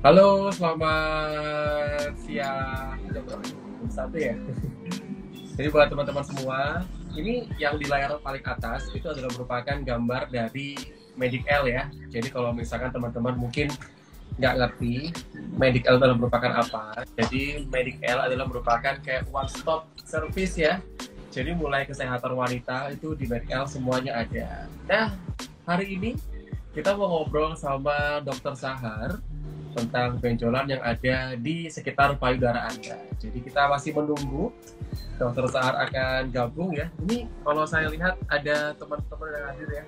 Halo, selamat siang. Jam berapa? Jam 1 ya. Jadi buat teman-teman semua, ini yang di layar paling atas itu adalah merupakan gambar dari Medic L ya. Jadi kalau misalkan teman-teman mungkin nggak ngerti Medic L adalah merupakan apa. Jadi Medic L adalah merupakan kayak one stop service ya. Jadi mulai kesehatan wanita itu di Medic L semuanya ada. Nah, hari ini kita mau ngobrol sama Dokter Sahar tentang benjolan yang ada di sekitar payudara Anda. Jadi kita masih menunggu Dokter Sahar akan gabung ya. Ini kalau saya lihat ada teman-teman yang hadir ya.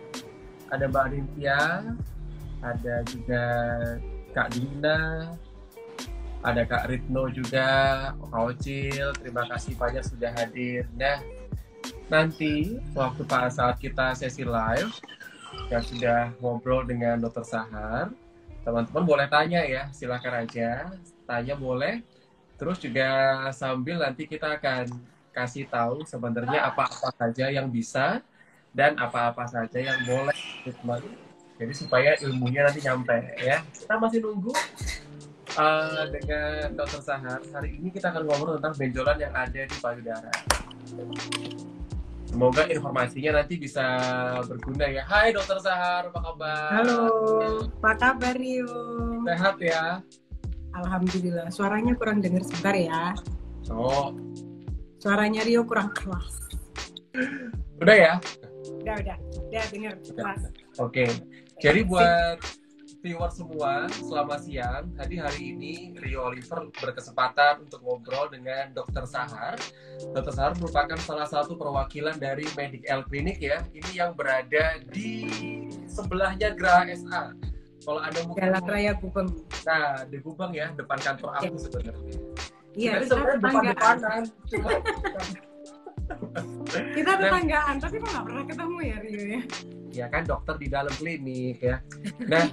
Ada Mbak Nintya, ada juga Kak Dina, ada Kak Ritno juga, Kak Ocil. Terima kasih banyak sudah hadir. Nah, nanti waktu saat kita sesi live yang sudah ngobrol dengan Dokter Sahar, teman-teman boleh tanya ya, silakan aja tanya boleh. Terus juga sambil nanti kita akan kasih tahu sebenarnya apa-apa saja yang bisa dan apa-apa saja yang boleh treatment. Jadi supaya ilmunya nanti nyampe ya. Kita masih nunggu dengan Dokter Sahar. Hari ini kita akan ngobrol tentang benjolan yang ada di payudara. Semoga informasinya nanti bisa berguna ya. Hai Dokter Sahar, apa kabar? Halo, apa kabar Rio? Sehat ya? Alhamdulillah, suaranya kurang dengar sebentar ya. Oh, Suaranya Rio kurang keras. udah ya? Udah dengar keras. Oke. Jadi buat viewer semua, selamat siang. Hari ini Rio Oliver berkesempatan untuk ngobrol dengan Dokter Sahar. Dokter Sahar merupakan salah satu perwakilan dari Medic L Clinic ya. Ini yang berada di sebelahnya Geraha SA. Kalau Anda mungkin Jalan Raya Gubeng. nah, di Gubeng ya, depan kantor aku sebenarnya. Iya, Jadi kita sebenarnya tetanggaan. depan-depanan. Cuma Kita tetanggaan, tapi kok nggak pernah ketemu ya Rio ya? ya kan dokter di dalam klinik ya. Nah,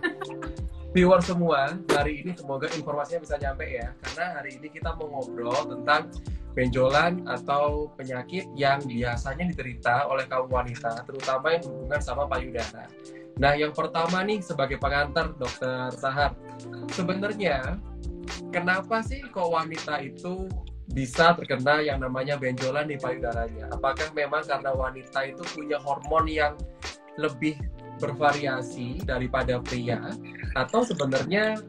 viewer semua, hari ini semoga informasinya bisa nyampe ya. Karena hari ini kita mau ngobrol tentang benjolan atau penyakit yang biasanya diderita oleh kaum wanita, terutama yang berhubungan sama payudara. Nah, yang pertama nih sebagai pengantar Dokter Sahar, sebenarnya kenapa sih kok wanita itu bisa terkena yang namanya benjolan di payudaranya? Apakah memang karena wanita itu punya hormon yang lebih bervariasi daripada pria, atau sebenarnya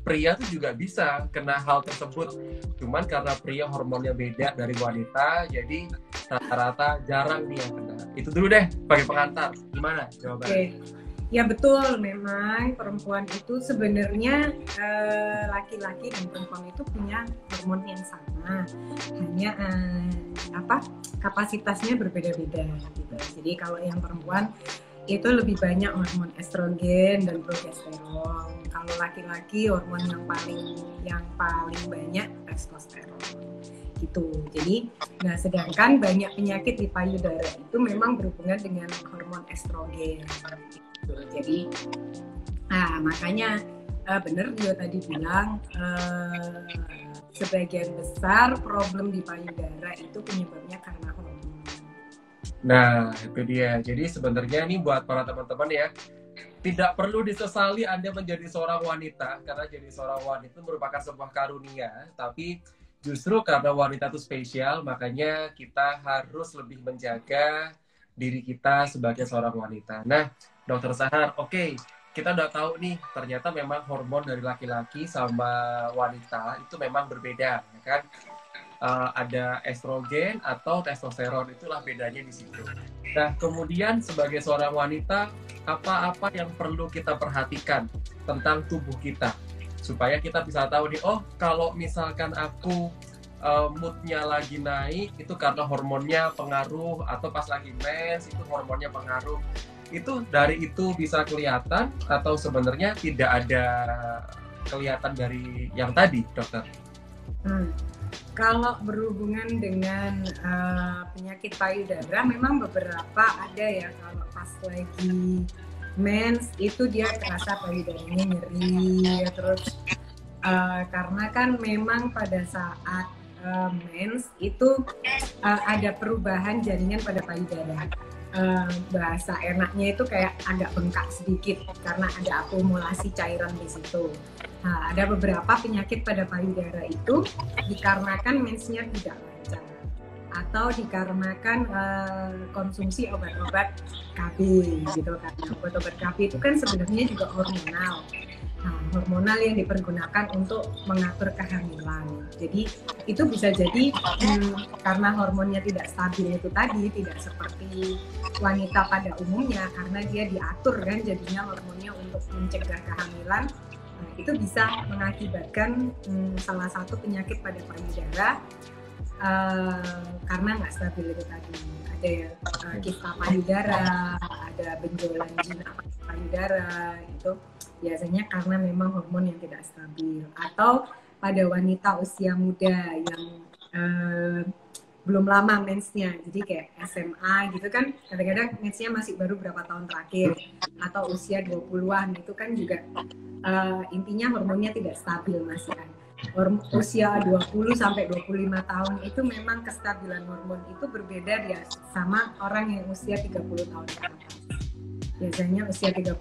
pria itu juga bisa kena hal tersebut, cuman karena pria hormonnya beda dari wanita, jadi rata-rata jarang dia kena. Itu dulu deh sebagai pengantar, gimana jawabannya? Oke. Ya betul, memang perempuan itu sebenarnya laki-laki dan perempuan itu punya hormon yang sama, hanya kapasitasnya berbeda-beda gitu. Jadi kalau yang perempuan itu lebih banyak hormon estrogen dan progesteron. Kalau laki-laki hormon yang paling banyak testosteron gitu. Jadi, nah sedangkan banyak penyakit di payudara itu memang berhubungan dengan hormon estrogen. Gitu. Jadi, makanya benar dia tadi bilang sebagian besar problem di payudara itu penyebabnya karena hormon. Nah, itu dia. Jadi sebenarnya nih buat para teman-teman ya, tidak perlu disesali Anda menjadi seorang wanita, karena jadi seorang wanita itu merupakan sebuah karunia, tapi justru karena wanita itu spesial, makanya kita harus lebih menjaga diri kita sebagai seorang wanita. Nah, Dokter Sahar, oke, kita udah tahu nih, ternyata memang hormon dari laki-laki sama wanita itu memang berbeda, ya kan? Ada estrogen atau testosteron, itulah bedanya di situ. Nah, kemudian sebagai seorang wanita, apa-apa yang perlu kita perhatikan tentang tubuh kita supaya kita bisa tahu nih, oh kalau misalkan aku moodnya lagi naik itu karena hormonnya pengaruh, atau pas lagi mens itu hormonnya pengaruh. Itu dari itu bisa kelihatan atau sebenarnya tidak ada kelihatan dari yang tadi, dokter? Kalau berhubungan dengan penyakit payudara, memang beberapa ada ya. Kalau pas lagi mens itu dia terasa payudaranya nyeri, terus karena kan memang pada saat mens itu ada perubahan jaringan pada payudara. Bahasa enaknya itu kayak agak bengkak sedikit karena ada akumulasi cairan di situ. Nah, ada beberapa penyakit pada payudara itu dikarenakan mensnya tidak lancar atau dikarenakan konsumsi obat-obat KB gitu kan. Obat-obat KB itu kan sebenarnya juga hormonal. Nah, hormonal yang dipergunakan untuk mengatur kehamilan. Jadi itu bisa jadi karena hormonnya tidak stabil itu tadi, tidak seperti wanita pada umumnya karena dia diatur kan jadinya hormonnya untuk mencegah kehamilan. Nah, itu bisa mengakibatkan salah satu penyakit pada payudara karena nggak stabil itu tadi. Ada ya kista payudara, ada benjolan jinak payudara, itu biasanya karena memang hormon yang tidak stabil. Atau pada wanita usia muda yang belum lama mensnya, jadi kayak SMA gitu kan, kadang-kadang mensnya masih baru berapa tahun terakhir, atau usia 20-an, itu kan juga intinya hormonnya tidak stabil masih kan. Usia 20 sampai 25 tahun itu memang kestabilan hormon itu berbeda ya sama orang yang usia 30 tahun ke atas. Biasanya usia 30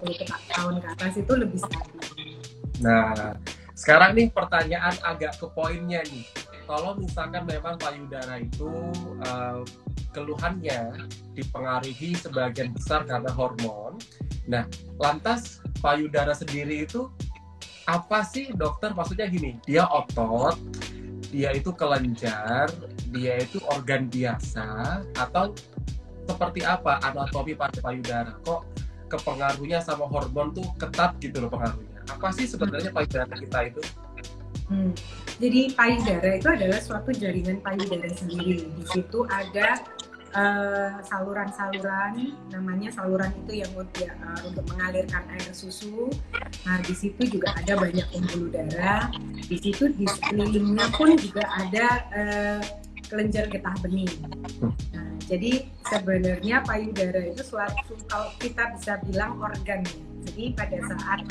tahun ke atas itu lebih stabil. Nah, sekarang nih pertanyaan agak ke poinnya nih. Kalau misalkan memang payudara itu keluhannya dipengaruhi sebagian besar karena hormon. Nah, lantas payudara sendiri itu apa sih dokter? Maksudnya gini, dia otot, dia itu kelenjar, dia itu organ biasa, atau seperti apa anatomi pada payudara? Kok kepengaruhnya sama hormon tuh ketat gitu loh pengaruhnya? Apa sih sebenarnya payudara kita itu? Jadi payudara itu adalah suatu jaringan payudara sendiri. Di situ ada saluran-saluran, namanya saluran itu yang untuk mengalirkan air susu. Nah, di situ juga ada banyak pembuluh darah. Di situ di sekelilingnya pun juga ada kelenjar getah bening. Nah, jadi sebenarnya payudara itu suatu, kalau kita bisa bilang, organ. Jadi pada saat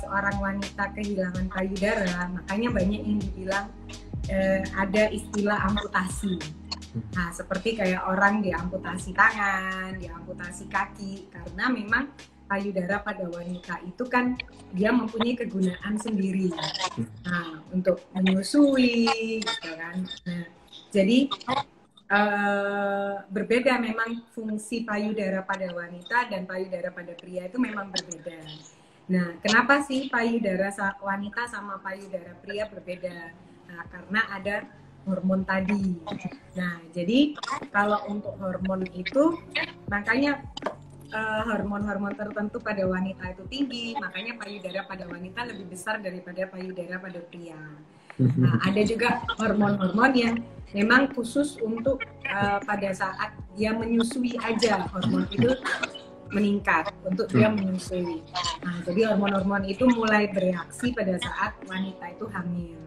seorang wanita kehilangan payudara, makanya banyak yang dibilang ada istilah amputasi. Nah, seperti kayak orang diamputasi tangan, diamputasi kaki, karena memang payudara pada wanita itu kan dia mempunyai kegunaan sendiri. Nah, untuk menyusui, gitu kan. Nah, jadi berbeda memang fungsi payudara pada wanita dan payudara pada pria itu memang berbeda. Nah, kenapa sih payudara wanita sama payudara pria berbeda? Nah, karena ada hormon tadi. Nah, jadi kalau untuk hormon itu, makanya hormon-hormon tertentu pada wanita itu tinggi, makanya payudara pada wanita lebih besar daripada payudara pada pria. Nah, ada juga hormon-hormon yang memang khusus untuk pada saat dia menyusui aja, hormon itu meningkat untuk dia menyusui. Nah, jadi hormon-hormon itu mulai bereaksi pada saat wanita itu hamil.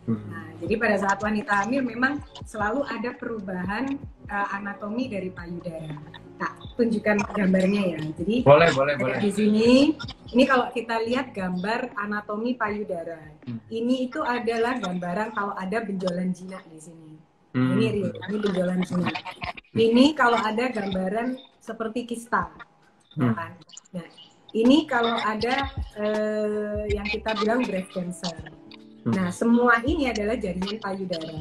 Nah, jadi pada saat wanita hamil memang selalu ada perubahan anatomi dari payudara. Tak tunjukkan gambarnya ya. Jadi boleh. Di sini, ini kalau kita lihat gambar anatomi payudara, ini itu adalah gambaran kalau ada benjolan jinak di sini. Ini real, ini benjolan jinak. Ini kalau ada gambaran seperti kista. Nah, ini kalau ada yang kita bilang breast cancer. Nah, semua ini adalah jaringan payudara.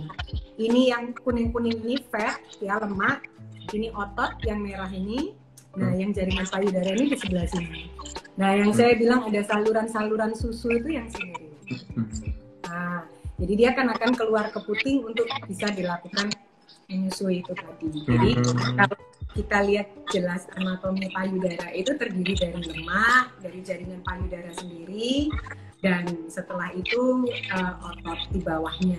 Ini yang kuning-kuning ini fat, ya, lemak. Ini otot yang merah ini. Nah, yang jaringan payudara ini di sebelah sini. Nah, yang saya bilang ada saluran-saluran susu itu yang sini. Nah, jadi dia akan keluar ke puting untuk bisa dilakukan menyusui itu tadi. Jadi kalau kita lihat jelas anatomi payudara itu terdiri dari lemak, dari jaringan payudara sendiri, dan setelah itu otot di bawahnya.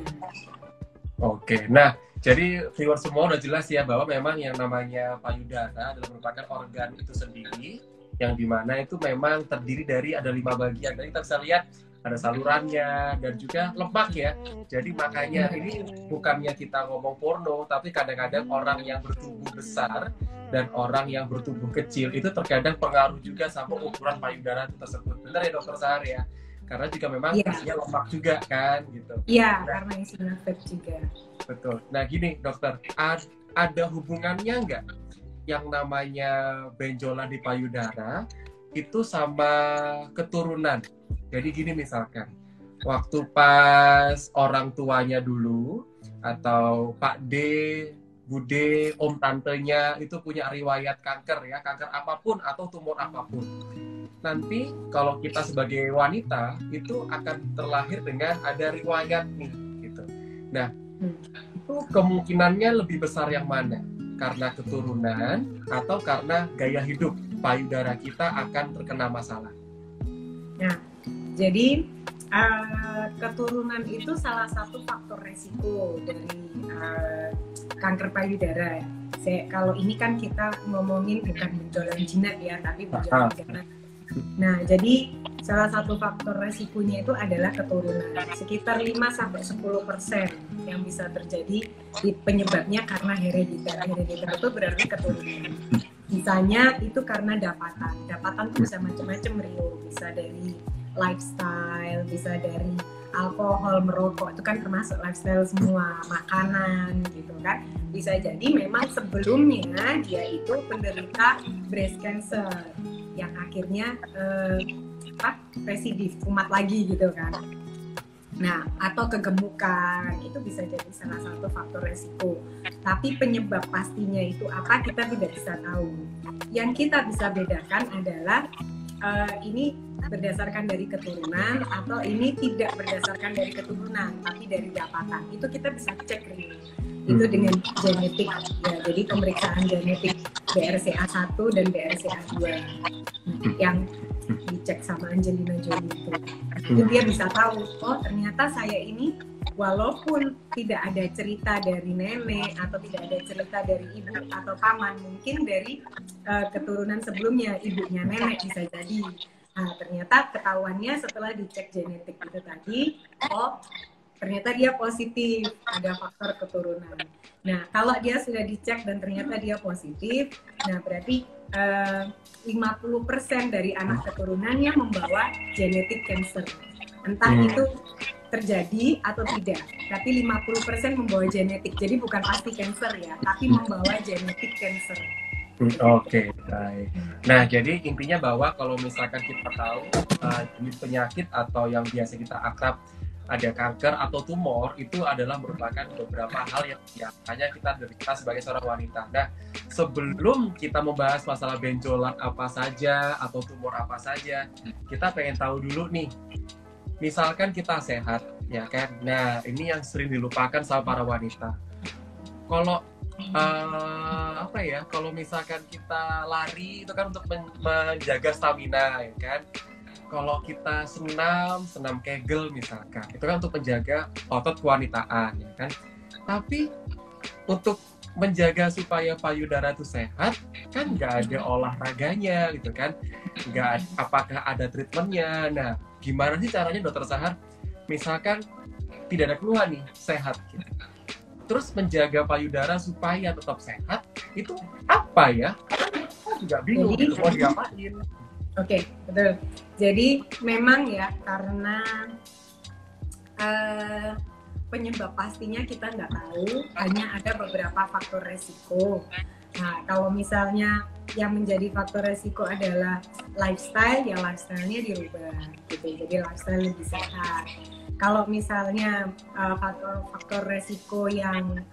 Oke, nah jadi viewer semua udah jelas ya bahwa memang yang namanya payudara adalah merupakan organ itu sendiri yang dimana itu memang terdiri dari ada 5 bagian. Dan kita bisa lihat ada salurannya dan juga lemak ya. Jadi makanya ini bukannya kita ngomong porno, tapi kadang-kadang orang yang bertubuh besar dan orang yang bertubuh kecil itu terkadang pengaruh juga sama ukuran payudara itu tersebut. Benar ya Dokter Sahar ya? Karena juga memang isinya lemak juga kan gitu. Iya, karena isinya fat juga. Betul. Nah gini dokter, ada hubungannya nggak yang namanya benjolan di payudara itu sama keturunan? Jadi gini misalkan, waktu pas orang tuanya dulu atau Pak D, Bude, Om tantenya itu punya riwayat kanker ya, kanker apapun atau tumor apapun. Nanti kalau kita sebagai wanita itu akan terlahir dengan ada riwayat nih gitu. Nah, itu kemungkinannya lebih besar yang mana? Karena keturunan atau karena gaya hidup payudara kita akan terkena masalah? Nah, jadi keturunan itu salah satu faktor resiko dari kanker payudara. Kalau ini kan kita ngomongin bukan benjolan jinak ya, tapi benjolan ganas. Nah, jadi salah satu faktor resikonya itu adalah keturunan. Sekitar 5-10% yang bisa terjadi di penyebabnya karena herediter. Herediter itu berarti keturunan. Misalnya itu karena dapatan. Dapatan itu bisa macam-macam, Rio. Bisa dari lifestyle, bisa dari alkohol, merokok, itu kan termasuk lifestyle semua, makanan gitu kan. Bisa jadi memang sebelumnya dia itu penderita breast cancer yang akhirnya residif, kumat lagi gitu kan. Nah, atau kegemukan, itu bisa jadi salah satu faktor resiko. Tapi penyebab pastinya itu apa, kita tidak bisa tahu. Yang kita bisa bedakan adalah ini berdasarkan dari keturunan atau ini tidak berdasarkan dari keturunan tapi dari dapatan. Itu kita bisa cek itu dengan genetik ya, jadi pemeriksaan genetik BRCA1 dan BRCA2 yang dicek sama Angelina Jolie itu dia bisa tahu, oh ternyata saya ini walaupun tidak ada cerita dari nenek atau tidak ada cerita dari ibu atau paman, mungkin dari keturunan sebelumnya, ibunya nenek bisa jadi. Nah, ternyata ketahuannya setelah dicek genetik itu tadi, oh ternyata dia positif, ada faktor keturunan. Nah, kalau dia sudah dicek dan ternyata dia positif, nah berarti 50% dari anak keturunannya membawa genetic cancer. Entah itu terjadi atau tidak, tapi 50% membawa genetik. Jadi bukan pasti cancer ya, tapi membawa genetic cancer. Oke, baik. Nah, jadi intinya bahwa kalau misalkan kita tahu jenis penyakit atau yang biasa kita akrab ada kanker atau tumor, itu adalah merupakan beberapa hal yang biasanya kita derita sebagai seorang wanita. Nah, sebelum kita membahas masalah benjolan apa saja atau tumor apa saja, kita pengen tahu dulu nih, misalkan kita sehat, ya kan? Nah, ini yang sering dilupakan sama para wanita. Kalau kalau misalkan kita lari itu kan untuk menjaga stamina, ya kan? Kalau kita senam kegel misalkan, itu kan untuk menjaga otot kewanitaan, ya kan? Tapi untuk menjaga supaya payudara itu sehat, kan nggak ada olahraganya, gitu kan? Apakah ada treatmentnya? Nah, gimana sih caranya, Dokter Sahar? Misalkan tidak ada keluhan nih, sehat, gitu. Terus menjaga payudara supaya tetap sehat, itu apa ya? Aku juga bingung, jadi, mau diapain? Oke, betul. Jadi memang ya, karena penyebab pastinya kita nggak tahu, hanya ada beberapa faktor resiko. Nah, kalau misalnya yang menjadi faktor resiko adalah lifestyle, ya lifestyle-nya dirubah gitu. Jadi lifestyle lebih sehat. Kalau misalnya faktor resiko yang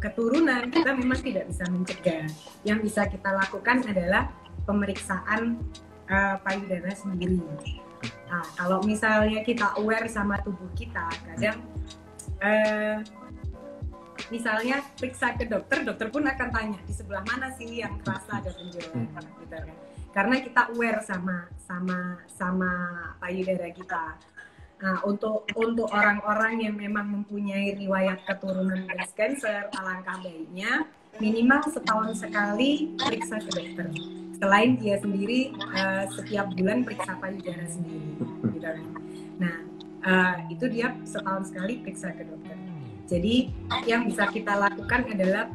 keturunan, kita memang tidak bisa mencegah. Yang bisa kita lakukan adalah pemeriksaan payudara sendiri. Nah, kalau misalnya kita aware sama tubuh kita, kadang misalnya periksa ke dokter, dokter pun akan tanya di sebelah mana sih yang terasa ada benjolan gitu kan. Karena kita aware sama payudara kita. Nah, untuk orang-orang yang memang mempunyai riwayat keturunan breast cancer, alangkah baiknya minimal setahun sekali periksa ke dokter. Selain dia sendiri setiap bulan periksa payudara sendiri, gitu kan. Nah, itu dia setahun sekali periksa ke dokter. Jadi yang bisa kita lakukan adalah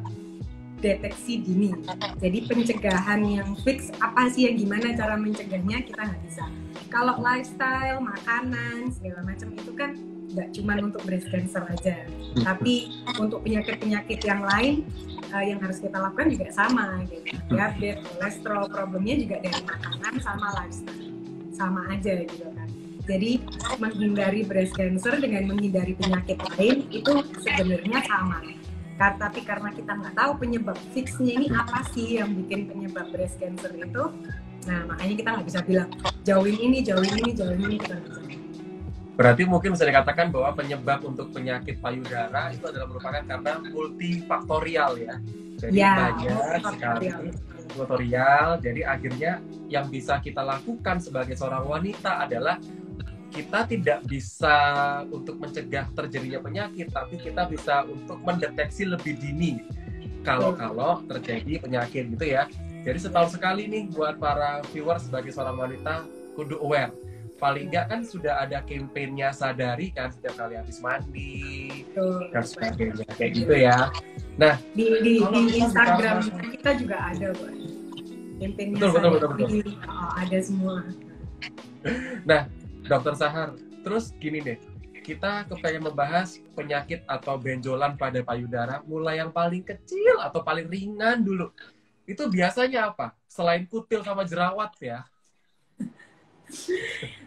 deteksi dini. Jadi pencegahan yang fix apa sih, yang gimana cara mencegahnya kita nggak bisa. Kalau lifestyle, makanan, segala macam itu kan nggak cuma untuk breast cancer aja, tapi untuk penyakit-penyakit yang lain yang harus kita lakukan juga sama gitu. Diabetes, kolesterol, problemnya juga dari makanan sama lifestyle, sama aja gitu kan. Jadi menghindari breast cancer dengan menghindari penyakit lain itu sebenarnya sama. Tapi karena kita nggak tahu penyebab fixnya ini apa sih yang bikin penyebab breast cancer itu, nah makanya kita nggak bisa bilang jauhin ini, kita nggak bisa. Berarti mungkin bisa dikatakan bahwa penyebab untuk penyakit payudara itu adalah merupakan karena multifaktorial ya. Jadi banyak sekali faktorial. Jadi akhirnya yang bisa kita lakukan sebagai seorang wanita adalah kita tidak bisa untuk mencegah terjadinya penyakit, tapi kita bisa untuk mendeteksi lebih dini kalau terjadi penyakit gitu ya. Jadi setahun sekali nih buat para viewers sebagai seorang wanita kudu aware. Paling nggak kan sudah ada kampanyenya Sadari kan setiap kali habis mandi dan sebagainya kayak gitu ya. Nah di Instagram kita juga ada kok kampanyenya. Betul. Ada semua. Nah Dokter Sahar, terus gini deh, kita kepengen membahas penyakit atau benjolan pada payudara, mulai yang paling kecil atau paling ringan dulu. Itu biasanya apa? Selain kutil sama jerawat ya?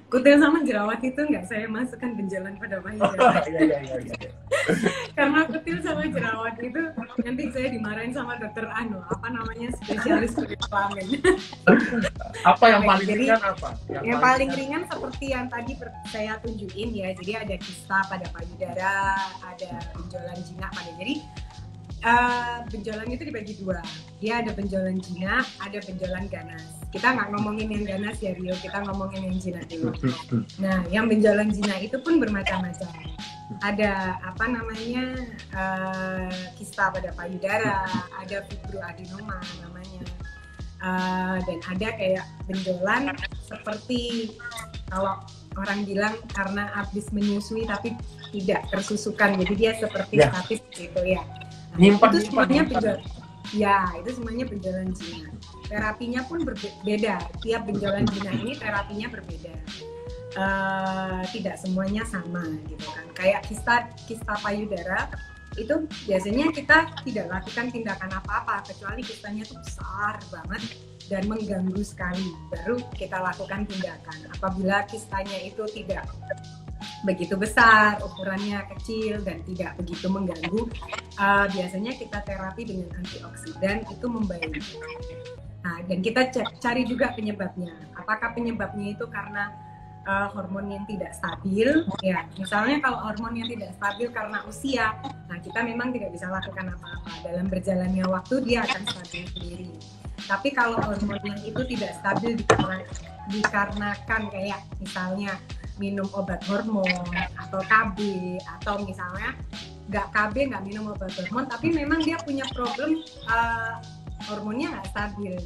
Kutil sama jerawat itu nggak saya masukkan benjolan pada payudara. Iya. Karena kutil sama jerawat itu nanti saya dimarahin sama dokter spesialis kulit kelamin. Apa yang paling ringan apa? Yang paling ringan seperti yang tadi saya tunjukin ya. Jadi ada kista pada payudara, ada benjolan jinak pada. Jadi benjolan itu dibagi dua. Dia ada benjolan jinak, ada benjolan ganas. Kita nggak ngomongin yang ganas ya Rio, kita ngomongin yang jinak dulu. Nah, yang benjolan jinak itu pun bermacam-macam. Ada kista pada payudara, ada fibroadenoma namanya, dan ada kayak benjolan seperti kalau orang bilang karena habis menyusui tapi tidak tersusukan, jadi dia seperti statis gitu ya. Nah, itu semuanya benjolan. Ya, itu semuanya benjolan jinak. Terapinya pun berbeda. Tiap benjolan jinak ini terapinya berbeda. Tidak semuanya sama gitu kan. Kayak kista payudara itu biasanya kita tidak lakukan tindakan apa-apa kecuali kistanya itu besar banget dan mengganggu sekali. Baru kita lakukan tindakan. Apabila kistanya itu tidak begitu besar, ukurannya kecil dan tidak begitu mengganggu, biasanya kita terapi dengan antioksidan itu membaik. Nah, dan kita cari juga penyebabnya. Apakah penyebabnya itu karena hormon yang tidak stabil? Ya, misalnya kalau hormon yang tidak stabil karena usia, nah kita memang tidak bisa lakukan apa-apa. Dalam berjalannya waktu dia akan stabil sendiri. Tapi kalau hormon yang itu tidak stabil dikarenakan kayak misalnya minum obat hormon atau KB, atau misalnya nggak KB, nggak minum obat hormon, tapi memang dia punya problem hormonnya nggak stabil,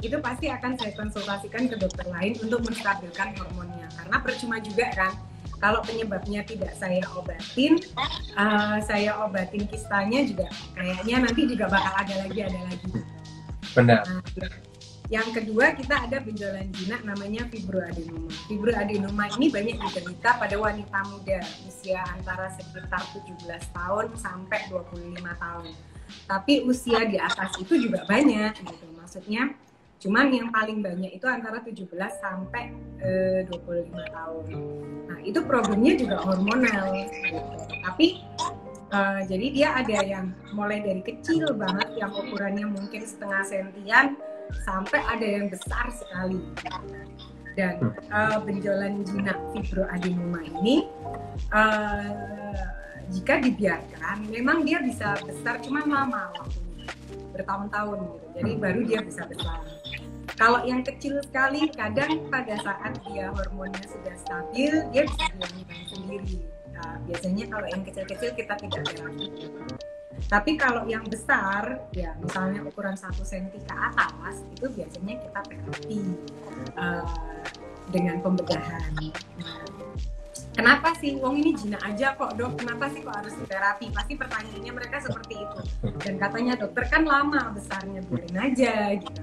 itu pasti akan saya konsultasikan ke dokter lain untuk menstabilkan hormonnya. Karena percuma juga kan, kalau penyebabnya tidak saya obatin kistanya juga kayaknya nanti juga bakal ada lagi. Benar. Nah, yang kedua kita ada benjolan jinak namanya fibroadenoma. Fibroadenoma ini banyak diderita pada wanita muda usia antara sekitar 17 tahun sampai 25 tahun. Tapi usia di atas itu juga banyak gitu. Maksudnya cuman yang paling banyak itu antara 17 sampai 25 tahun. Nah, itu problemnya juga hormonal gitu. Tapi jadi dia ada yang mulai dari kecil banget yang ukurannya mungkin setengah sentian sampai ada yang besar sekali. Dan benjolan jinak fibroadenoma ini jika dibiarkan memang dia bisa besar, cuman lama waktunya, bertahun-tahun gitu. Jadi baru dia bisa besar. Kalau yang kecil sekali kadang pada saat dia hormonnya sudah stabil dia bisa dilakukan sendiri. Nah, biasanya kalau yang kecil-kecil kita tidak terapi. Tapi kalau yang besar, ya misalnya ukuran 1 cm ke atas, itu biasanya kita terapi dengan pembedahan. Nah, kenapa sih, wong ini jinak aja kok dok, kenapa sih kok harus terapi? Pasti pertanyaannya mereka seperti itu. Dan katanya dokter kan lama besarnya, biarin aja gitu.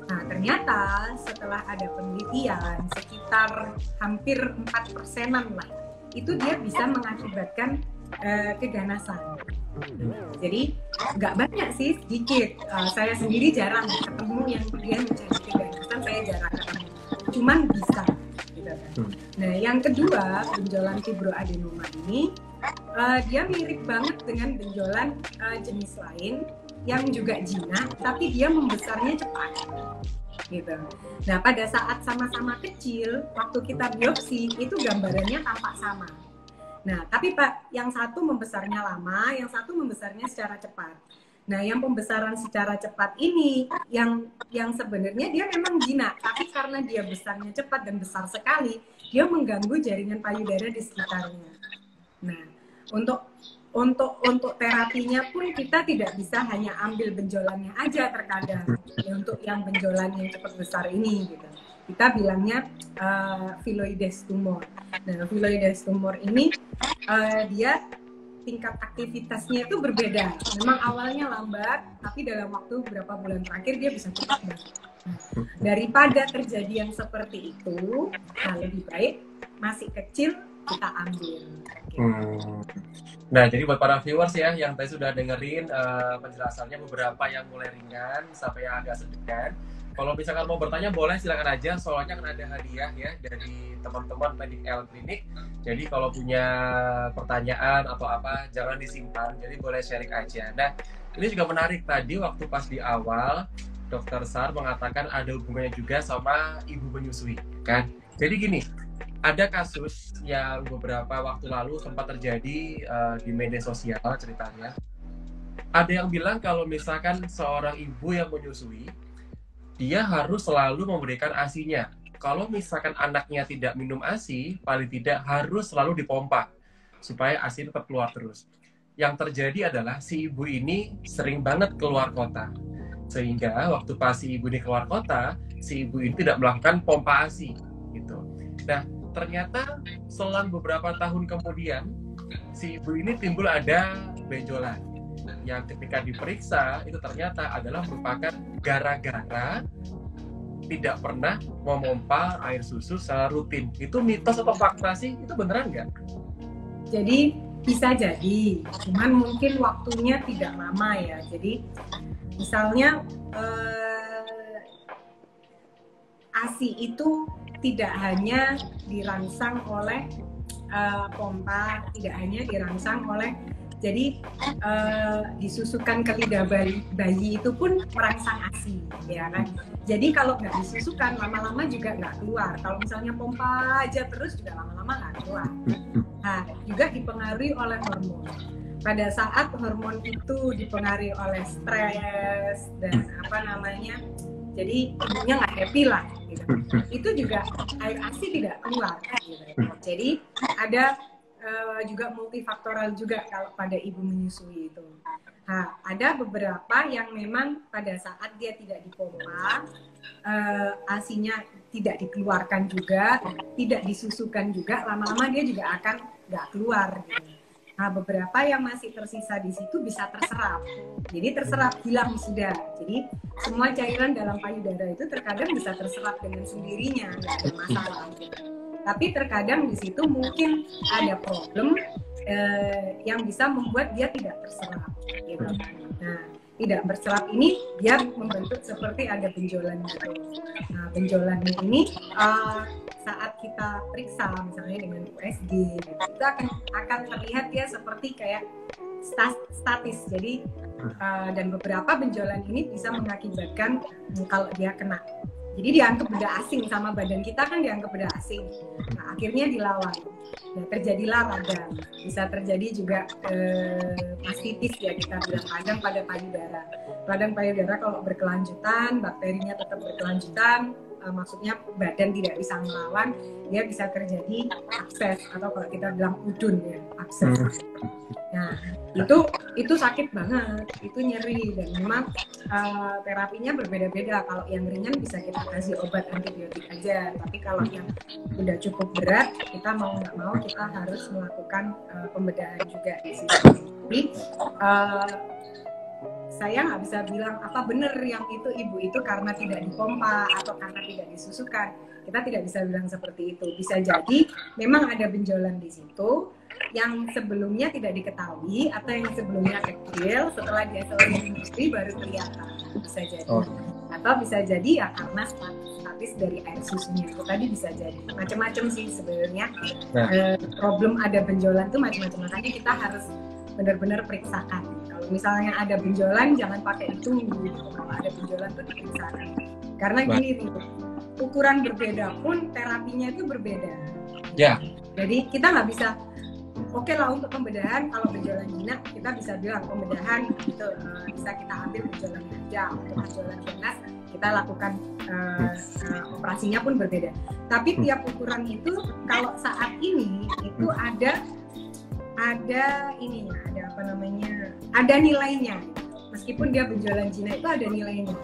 Nah ternyata setelah ada penelitian, sekitar hampir 4%-an lah, itu dia bisa mengakibatkan keganasan. Jadi nggak banyak sih, sedikit. Saya sendiri jarang ketemu yang dia menjadi keganasan, saya jarang ketemu. Cuman bisa. Gitu. kan. Nah, yang kedua, benjolan fibroadenoma ini dia mirip banget dengan benjolan jenis lain yang juga jinak, tapi dia membesarnya cepat. Gitu. Nah, pada saat sama-sama kecil, waktu kita biopsi itu gambarannya tampak sama. Nah, tapi Pak, yang satu membesarnya lama, yang satu membesarnya secara cepat. Nah, yang pembesaran secara cepat ini, yang sebenarnya dia memang jinak, tapi karena dia besarnya cepat dan besar sekali, dia mengganggu jaringan payudara di sekitarnya. Nah, untuk terapinya pun kita tidak bisa hanya ambil benjolannya aja terkadang, ya, untuk yang benjolan yang cepat besar ini gitu. Kita bilangnya phylloides tumor. Nah, phylloides tumor ini dia tingkat aktivitasnya itu berbeda. Memang awalnya lambat, tapi dalam waktu beberapa bulan terakhir dia bisa cepat banget. Nah, daripada terjadi yang seperti itu, nah lebih baik masih kecil kita ambil. Gitu. Nah, jadi buat para viewers ya yang tadi sudah dengerin penjelasannya, beberapa yang mulai ringan sampai yang agak sedegan. Kalau misalkan mau bertanya boleh, silakan aja, soalnya kan ada hadiah ya dari teman-teman Medical Clinic. Jadi kalau punya pertanyaan atau apa jangan disimpan, jadi boleh sharing aja. Nah, ini juga menarik, tadi waktu pas di awal Dokter Sar mengatakan ada hubungannya juga sama ibu menyusui kan. Jadi gini, ada kasus yang beberapa waktu lalu sempat terjadi di media sosial ceritanya. Ada yang bilang kalau misalkan seorang ibu yang menyusui, dia harus selalu memberikan ASI-nya. Kalau misalkan anaknya tidak minum ASI, paling tidak harus selalu dipompa supaya ASI tetap keluar terus. Yang terjadi adalah si ibu ini sering banget keluar kota. Sehingga waktu pas si ibu ini keluar kota, si ibu ini tidak melakukan pompa ASI gitu. Nah, ternyata selang beberapa tahun kemudian si ibu ini timbul ada benjolan yang ketika diperiksa itu ternyata adalah merupakan gara-gara tidak pernah memompa air susu secara rutin. Itu mitos atau fakta sih? Itu beneran nggak? Jadi bisa jadi, cuman mungkin waktunya tidak lama ya. Jadi misalnya ASI itu tidak hanya dirangsang oleh pompa, tidak hanya dirangsang oleh, jadi disusukan ke lidah bayi itu pun merangsang ASI, ya kan? Jadi kalau nggak disusukan, lama-lama juga nggak keluar. Kalau misalnya pompa aja terus juga lama-lama nggak keluar. Nah, juga dipengaruhi oleh hormon. Pada saat hormon itu dipengaruhi oleh stres dan jadi ibunya nggak happy lah, gitu. Itu juga air ASI tidak keluar. Gitu. Jadi ada juga multifaktoral juga kalau pada ibu menyusui itu. Nah, ada beberapa yang memang pada saat dia tidak dipompa, ASI-nya tidak dikeluarkan juga, tidak disusukan juga, lama-lama dia juga akan nggak keluar. Gitu. Nah, beberapa yang masih tersisa di situ bisa terserap. Jadi terserap, hilang sudah. Jadi semua cairan dalam payudara itu terkadang bisa terserap dengan sendirinya, nggak ada masalah. Gitu. Tapi terkadang di situ mungkin ada problem yang bisa membuat dia tidak terserap. Gitu. Nah, tidak berserap ini dia membentuk seperti ada benjolan gitu. Nah, benjolan ini saat kita periksa misalnya dengan USG, gitu, itu akan terlihat dia seperti kayak statis. Jadi dan beberapa benjolan ini bisa mengakibatkan kalau dia kena. Jadi dianggap benda asing, sama badan kita kan dianggap benda asing. Nah, akhirnya dilawan. Nah, terjadilah radang. Bisa terjadi juga mastitis ya, kita bilang radang pada payudara. Radang payudara kalau berkelanjutan, bakterinya tetap berkelanjutan, maksudnya badan tidak bisa melawan, dia bisa terjadi abses atau kalau kita bilang udun ya, abses. Nah, itu sakit banget, itu nyeri dan memang terapinya berbeda-beda. Kalau yang ringan bisa kita kasih obat antibiotik aja, tapi kalau yang udah cukup berat, kita mau nggak mau kita harus melakukan pembedahan juga di situ. Jadi saya nggak bisa bilang apa benar yang itu ibu itu karena tidak dipompa atau karena tidak disusukan. Kita tidak bisa bilang seperti itu. Bisa jadi memang ada benjolan di situ yang sebelumnya tidak diketahui atau yang sebelumnya kecil, setelah dia selesai industri baru kelihatan. Bisa jadi. atau bisa jadi ya karena statis dari air susunya itu tadi, bisa jadi macam-macam sih sebenarnya. Problem ada benjolan tuh macam-macam, makanya kita harus benar-benar periksakan. Kalau misalnya ada benjolan jangan pakai ditunggu gitu. Kalau ada benjolan tuh diperiksakan, karena gini tuh, ukuran berbeda pun terapinya itu berbeda ya. Jadi kita nggak bisa oke lah untuk pembedahan, kalau benjolan jinak kita bisa bilang pembedahan itu bisa kita ambil benjolannya aja. Untuk benjolan ganas kita lakukan operasinya pun berbeda. Tapi tiap ukuran itu kalau saat ini itu ada ininya, ada apa namanya, ada nilainya. Meskipun dia benjolan jinak itu ada nilainya.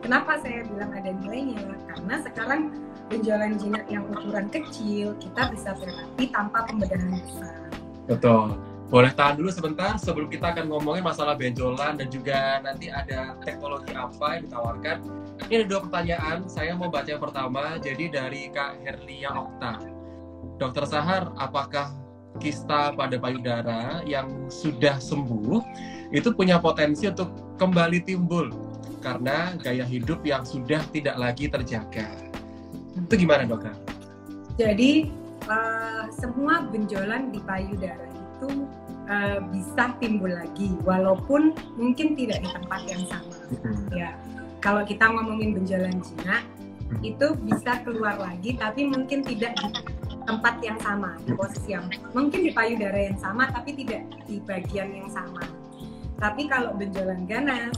Kenapa saya bilang ada nilainya? Karena sekarang benjolan jinak yang ukuran kecil kita bisa terapi tanpa pembedahan besar. Betul. Boleh tahan dulu sebentar sebelum kita akan ngomongin masalah benjolan dan juga nanti ada teknologi apa yang ditawarkan. Ini ada 2 pertanyaan, saya mau baca yang pertama. Jadi dari Kak Herlia Okta. Dokter Sahar, apakah kista pada payudara yang sudah sembuh itu punya potensi untuk kembali timbul karena gaya hidup yang sudah tidak lagi terjaga? Itu gimana, Dokter? Jadi semua benjolan di payudara itu bisa timbul lagi, walaupun mungkin tidak di tempat yang sama. Ya, kalau kita ngomongin benjolan jinak, itu bisa keluar lagi, tapi mungkin tidak di tempat yang sama, di posisi yang mungkin di payudara yang sama, tapi tidak di bagian yang sama. Tapi kalau benjolan ganas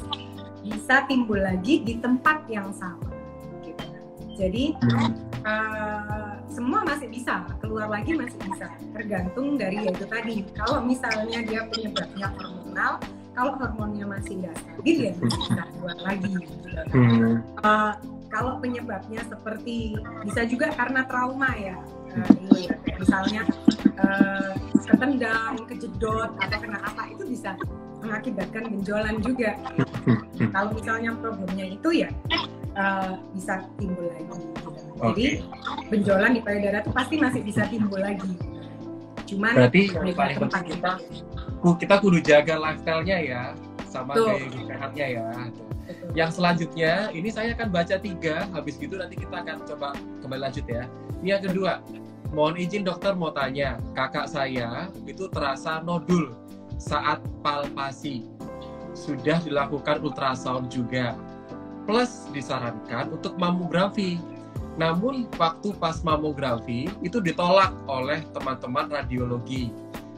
bisa timbul lagi di tempat yang sama. Gitu. Jadi semua masih bisa, keluar lagi masih bisa, tergantung dari yaitu tadi. Kalau misalnya dia penyebabnya hormonal, kalau hormonnya masih nggak stabil ya bisa keluar lagi. Kalau penyebabnya seperti bisa juga karena trauma ya, ini ya, kayak misalnya ketendang, kejedot atau kena apa, itu bisa mengakibatkan benjolan juga. Kalau misalnya problemnya itu ya bisa timbul lagi. Jadi benjolan di payudara itu pasti masih bisa timbul lagi. Cuman berarti yang paling penting kita kudu jaga lifestyle-nya ya, sama gaya hidup sehatnya ya. Betul. Yang selanjutnya, ini saya akan baca 3, habis gitu nanti kita akan coba kembali lanjut ya. Ini yang kedua, mohon izin dokter mau tanya, kakak saya itu terasa nodul saat palpasi. Sudah dilakukan ultrasound juga, plus disarankan untuk mamografi. Namun waktu pas mamografi itu ditolak oleh teman-teman radiologi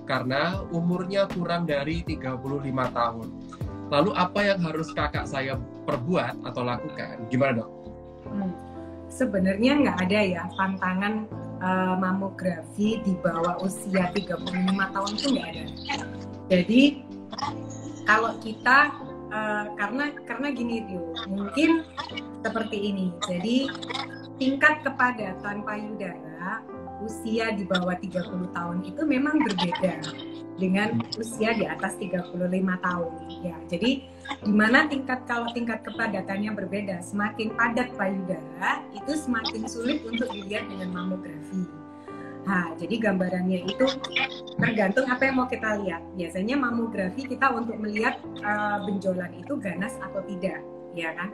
karena umurnya kurang dari 35 tahun. Lalu apa yang harus kakak saya perbuat atau lakukan? Gimana dok? Sebenarnya nggak ada ya pantangan mamografi di bawah usia 35 tahun itu nggak ada. Jadi kalau kita karena gini Rio, mungkin seperti ini. Jadi tingkat kepadatan payudara usia di bawah 30 tahun itu memang berbeda dengan usia di atas 35 tahun. Ya, jadi dimana kalau tingkat kepadatannya berbeda, semakin padat payudara itu semakin sulit untuk dilihat dengan mamografi. Nah, jadi gambarannya itu tergantung apa yang mau kita lihat. Biasanya mamografi kita untuk melihat benjolan itu ganas atau tidak, ya kan?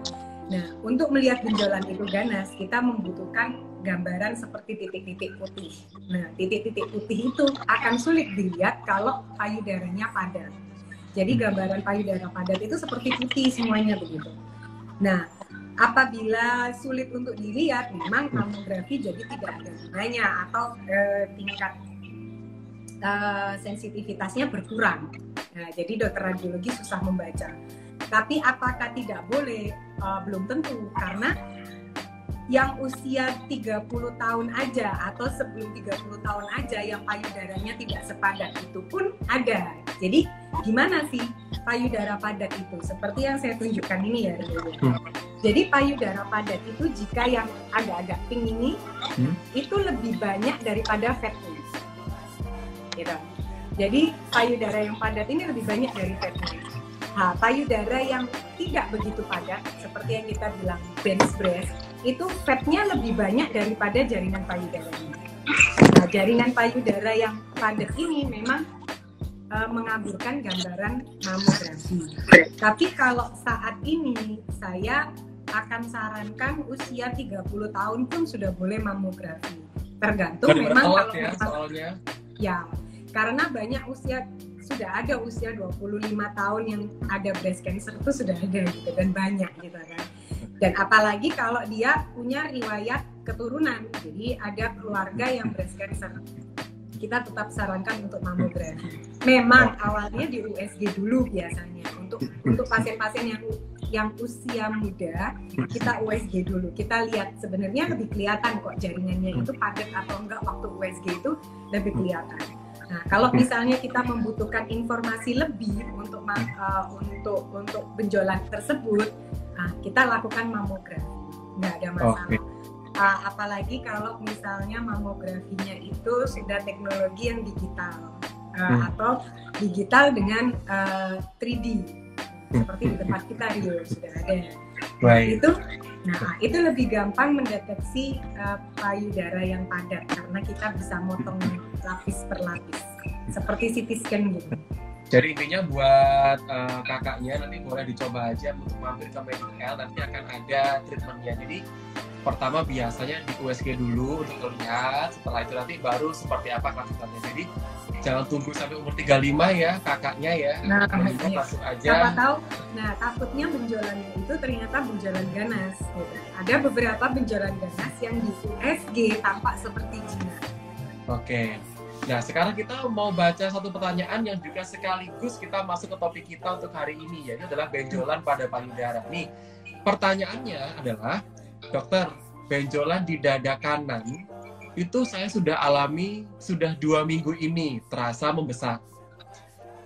Nah, untuk melihat benjolan itu ganas, kita membutuhkan gambaran seperti titik-titik putih. Nah, titik-titik putih itu akan sulit dilihat kalau payudaranya padat. Jadi gambaran payudara padat itu seperti putih semuanya begitu. Nah, apabila sulit untuk dilihat, memang mamografi jadi tidak ada gunanya atau tingkat sensitivitasnya berkurang. Nah, jadi dokter radiologi susah membaca. Tapi apakah tidak boleh? Belum tentu, karena yang usia 30 tahun aja atau sebelum 30 tahun aja yang payudaranya tidak sepadat itu pun ada. Jadi gimana sih payudara padat itu? Seperti yang saya tunjukkan ini ya. Jadi payudara padat itu jika yang agak-agak pink ini itu lebih banyak daripada fatnya. Gitu. Jadi payudara yang padat ini lebih banyak dari fatnya. Nah, payudara yang tidak begitu padat, seperti yang kita bilang bench breast, itu fatnya lebih banyak daripada jaringan payudaranya. Nah, jaringan payudara yang padat ini memang mengaburkan gambaran mamografi. Tapi kalau saat ini saya akan sarankan usia 30 tahun pun sudah boleh mamografi. Tergantung memang kalau ya, soalnya. Ya, karena banyak sudah ada usia 25 tahun yang ada breast cancer itu sudah ada gitu, dan banyak gitu kan. Dan apalagi kalau dia punya riwayat keturunan, jadi ada keluarga yang breast cancer, kita tetap sarankan untuk mamografi. Memang awalnya di USG dulu biasanya untuk pasien-pasien yang usia muda, kita USG dulu. Kita lihat sebenarnya lebih kelihatan kok jaringannya itu padat atau enggak waktu USG itu lebih kelihatan. Nah, kalau misalnya kita membutuhkan informasi lebih untuk benjolan tersebut, nah, kita lakukan mamografi, nggak ada masalah. Okay. Apalagi kalau misalnya mamografinya itu sudah teknologi yang digital atau digital dengan 3D seperti di tempat kita Rio sudah ada. Right. Itu lebih gampang mendeteksi payudara yang padat karena kita bisa motong lapis per lapis seperti CT scan gitu. Jadi intinya buat kakaknya nanti boleh dicoba aja untuk mampir ke Medical, nanti akan ada treatmentnya. Jadi pertama biasanya di USG dulu untuk melihat, setelah itu nanti baru seperti apa kelanjutannya. Jadi jangan tunggu sampai umur 35 ya kakaknya ya. Nah, langsung aja. Siapa tahu, takutnya benjolannya itu ternyata benjolan ganas. Gitu. Ada beberapa benjolan ganas yang di USG tampak seperti Gina. Oke. Nah, sekarang kita mau baca satu pertanyaan yang juga sekaligus kita masuk ke topik kita untuk hari ini, yaitu adalah benjolan pada payudara. Nih, pertanyaannya adalah, dokter, benjolan di dada kanan itu saya sudah alami sudah 2 minggu ini, terasa membesar.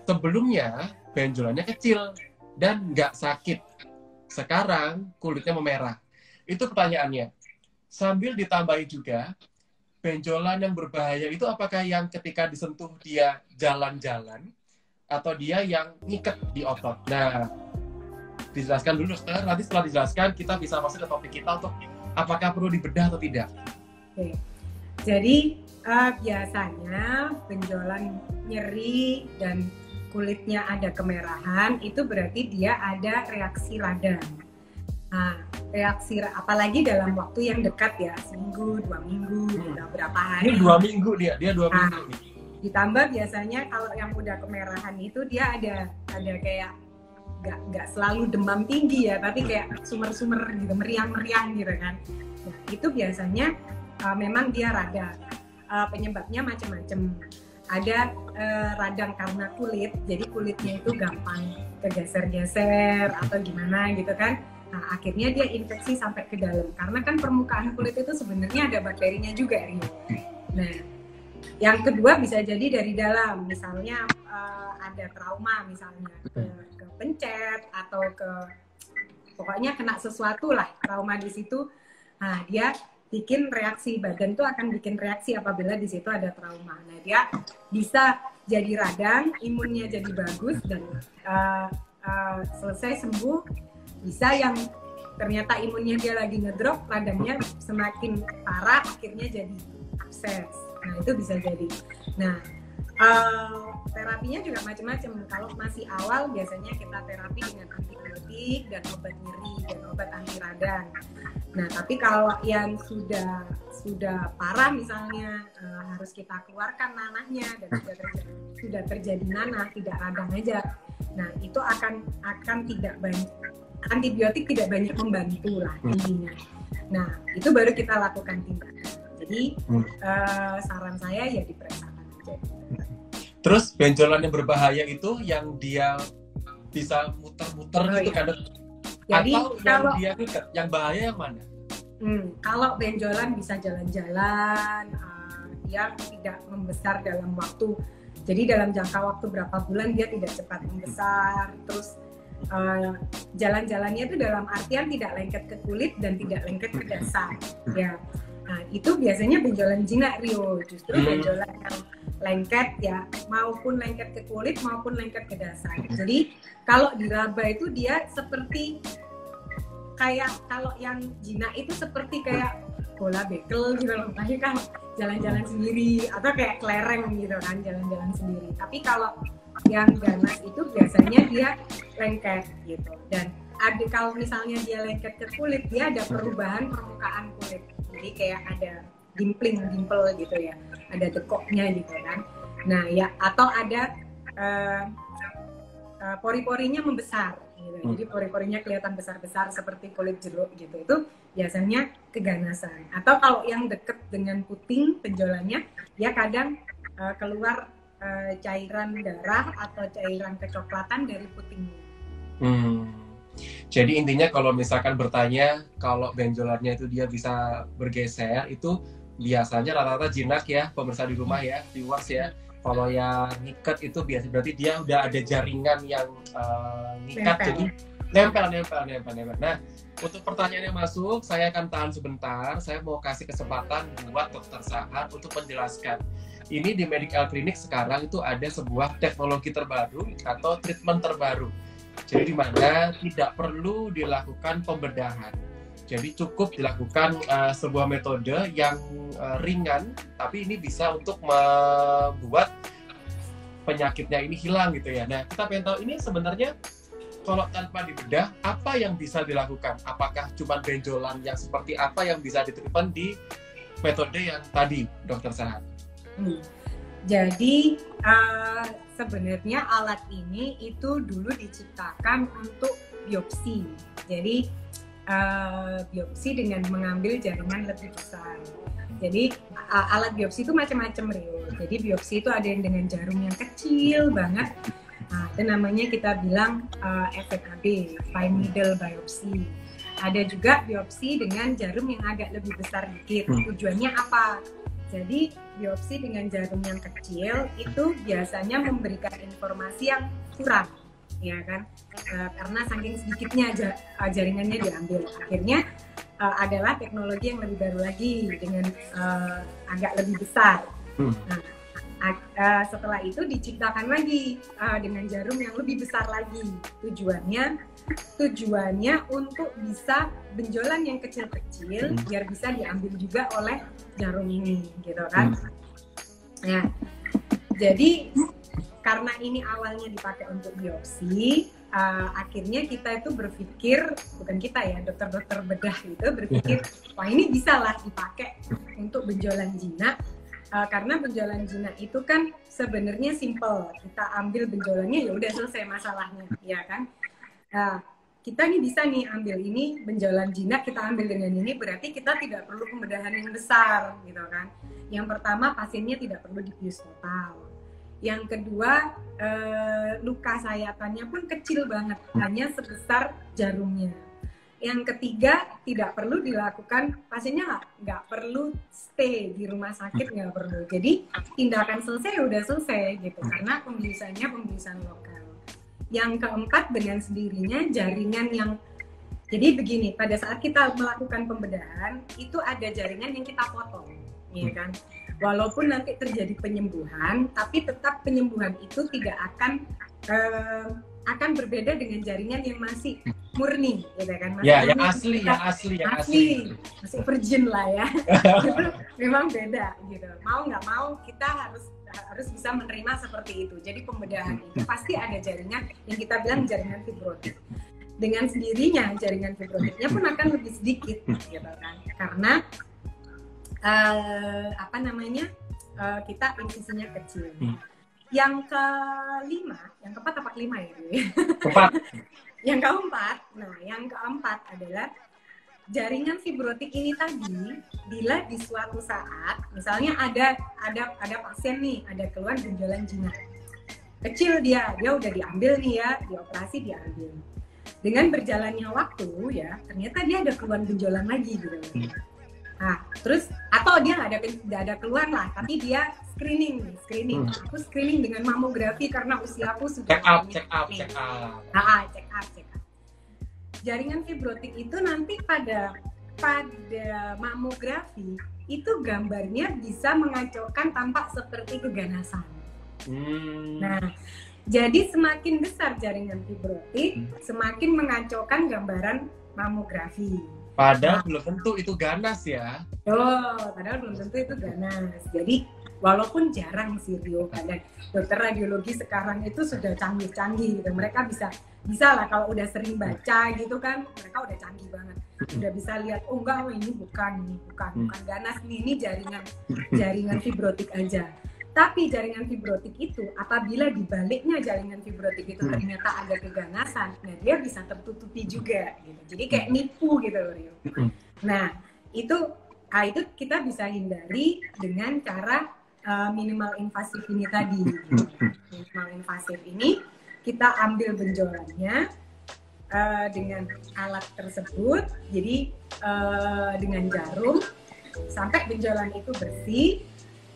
Sebelumnya benjolannya kecil dan nggak sakit. Sekarang kulitnya memerah. Itu pertanyaannya. Sambil ditambahi juga, benjolan yang berbahaya itu apakah yang ketika disentuh dia jalan-jalan atau dia yang ngiket di otot? Nah, dijelaskan dulu, dokter. Nanti setelah dijelaskan kita bisa masuk ke topik kita untuk apakah perlu dibedah atau tidak. Oke. Jadi biasanya benjolan nyeri dan kulitnya ada kemerahan itu berarti dia ada reaksi radang. Nah, reaksi apalagi dalam waktu yang dekat ya, seminggu, 2 minggu, berapa hari. Ini 2 minggu dia 2 minggu. Ditambah biasanya kalau yang udah kemerahan itu dia ada kayak nggak selalu demam tinggi ya, tapi kayak sumer-sumer gitu, meriang-meriang gitu kan. Nah, itu biasanya memang dia radang. Penyebabnya macam-macam. Ada radang karena kulit, jadi kulitnya itu gampang kegeser-geser atau gimana gitu kan. Nah, akhirnya dia infeksi sampai ke dalam. Karena kan permukaan kulit itu sebenarnya ada bakterinya juga. Nah, yang kedua bisa jadi dari dalam. Misalnya ada trauma misalnya ke pencet atau pokoknya kena sesuatu lah, trauma di situ. Nah, dia bikin reaksi, badan tuh akan bikin reaksi apabila di situ ada trauma. Nah, dia bisa jadi radang, imunnya jadi bagus dan selesai sembuh. Bisa yang ternyata imunnya dia lagi ngedrop, radangnya semakin parah, akhirnya jadi abses. Nah, itu bisa jadi. Nah, terapinya juga macam-macam. Kalau masih awal biasanya kita terapi dengan antibiotik dan obat nyeri dan obat anti radang. Nah, tapi kalau yang sudah parah misalnya harus kita keluarkan nanahnya dan sudah terjadi nanah, tidak radang aja. Nah, itu akan tidak banyak, antibiotik tidak banyak membantu lah intinya. Nah, itu baru kita lakukan tindakan. Jadi saran saya ya diperiksakan aja. Terus benjolan yang berbahaya itu yang dia bisa muter-muter gitu kan? Jadi, atau kalau yang dia ngikat, yang bahaya yang mana? Kalau benjolan bisa jalan-jalan, dia tidak membesar dalam waktu. Jadi dalam jangka waktu berapa bulan dia tidak cepat membesar. Terus jalan-jalannya itu dalam artian tidak lengket ke kulit dan tidak lengket ke dasar. Ya, nah itu biasanya benjolan jinak Rio. Justru benjolan yang lengket ya, maupun lengket ke kulit maupun lengket ke dasar. Jadi kalau diraba itu dia seperti kayak, kalau yang jinak itu seperti kayak bola bekel gitu loh, tapi kan jalan-jalan sendiri atau kayak kelereng gitu kan, jalan-jalan sendiri. Tapi kalau yang ganas itu biasanya dia lengket gitu, dan ada kalau misalnya dia lengket ke kulit, dia ada perubahan permukaan kulit. Jadi kayak ada dimple gitu ya, ada dekoknya gitu kan. Nah ya, atau ada pori-porinya membesar gitu. Jadi pori-porinya kelihatan besar-besar seperti kulit jeruk gitu. Itu biasanya keganasan. Atau kalau yang deket dengan puting benjolannya, dia kadang keluar cairan darah atau cairan kecoklatan dari putingnya. Jadi intinya kalau misalkan bertanya kalau benjolannya itu dia bisa bergeser, itu biasanya rata-rata jinak ya, pemirsa di rumah ya, viewers ya. Kalau yang ngikat itu biasa berarti dia udah ada jaringan yang ngikat, jadi nempel. Nah, untuk pertanyaan yang masuk, saya akan tahan sebentar. Saya mau kasih kesempatan buat Dokter Sahat untuk menjelaskan. Ini di Medical Clinic sekarang itu ada sebuah teknologi terbaru atau treatment terbaru. Jadi di mana tidak perlu dilakukan pembedahan. Jadi cukup dilakukan sebuah metode yang ringan, tapi ini bisa untuk membuat penyakitnya ini hilang gitu ya. Nah, kita pengen tahu ini sebenarnya kalau tanpa dibedah, apa yang bisa dilakukan? Apakah cuma benjolan yang seperti apa yang bisa diterima di metode yang tadi, Dokter Sahat? Jadi sebenarnya alat ini itu dulu diciptakan untuk biopsi. Jadi biopsi dengan mengambil jaringan lebih besar. Jadi alat biopsi itu macam-macam, Rio. Jadi biopsi itu ada yang dengan jarum yang kecil banget. Nah, itu namanya kita bilang FNAB, fine needle biopsy. Ada juga biopsi dengan jarum yang agak lebih besar dikit. Tujuannya apa? Jadi biopsi dengan jarum yang kecil itu biasanya memberikan informasi yang kurang, ya kan? Karena saking sedikitnya jaringannya diambil. Akhirnya adalah teknologi yang lebih baru lagi dengan agak lebih besar. Nah, setelah itu diciptakan lagi dengan jarum yang lebih besar lagi. Tujuannya untuk bisa benjolan yang kecil-kecil biar bisa diambil juga oleh jarum ini, gitu kan? Nah, jadi karena ini awalnya dipakai untuk biopsi, akhirnya kita itu berpikir, bukan kita ya, dokter-dokter bedah itu berpikir, wah ini bisa lah dipakai untuk benjolan jinak. Karena benjolan jinak itu kan sebenarnya simple, kita ambil benjolannya ya udah selesai masalahnya, ya kan? Kita nih bisa nih ambil ini benjolan jinak, kita ambil dengan ini, berarti kita tidak perlu pembedahan yang besar, gitu kan? Yang pertama, pasiennya tidak perlu dibius total. Yang kedua, luka sayatannya pun kecil banget, hanya sebesar jarumnya. Yang ketiga, tidak perlu dilakukan, pasiennya nggak perlu stay di rumah sakit, nggak perlu. Jadi tindakan selesai udah selesai gitu, karena pembiusannya pembiusan lokal. Yang keempat, dengan sendirinya jaringan yang, jadi begini, pada saat kita melakukan pembedahan itu ada jaringan yang kita potong, ya kan? Walaupun nanti terjadi penyembuhan, tapi tetap penyembuhan itu tidak akan berbeda dengan jaringan yang masih murni, gitu kan? Masih yang asli, masih virgin lah ya. Itu memang beda, gitu. Mau nggak mau kita harus bisa menerima seperti itu. Jadi pembedahan itu pasti ada jaringan yang kita bilang jaringan fibrotik. Dengan sendirinya jaringan fibrotiknya pun akan lebih sedikit, gitu kan? Karena kita insisinya kecil. Yang keempat apa kelima ya? Keempat. Yang keempat adalah jaringan fibrotik ini tadi, bila di suatu saat, misalnya ada pasien nih, ada keluhan benjolan jinak. Kecil dia udah diambil nih ya, dioperasi diambil. Dengan berjalannya waktu ya, ternyata dia ada keluhan benjolan lagi gitu. Nah, terus atau dia nggak ada keluhan lah, tapi dia screening. Aku screening dengan mamografi karena usiaku sudah check up. Jaringan fibrotik itu nanti pada mamografi itu gambarnya bisa mengacaukan, tampak seperti keganasan. Nah, jadi semakin besar jaringan fibrotik, semakin mengacaukan gambaran mamografi. Padahal belum tentu itu ganas ya. Padahal belum tentu itu ganas. Jadi Walaupun jarang sih Rio, dan dokter radiologi sekarang itu sudah canggih-canggih gitu. Mereka bisa lah kalau udah sering baca gitu kan, mereka udah canggih banget. Udah bisa lihat, oh enggak, oh ini bukan ganas nih, ini jaringan fibrotik aja. Tapi jaringan fibrotik itu apabila di baliknya jaringan fibrotik itu ternyata ada keganasan, nah dia bisa tertutupi juga gitu. Jadi kayak nipu gitu loh Rio. Nah, itu kita bisa hindari dengan cara minimal invasif ini tadi. Minimal invasif ini kita ambil benjolannya dengan alat tersebut, jadi dengan jarum sampai benjolan itu bersih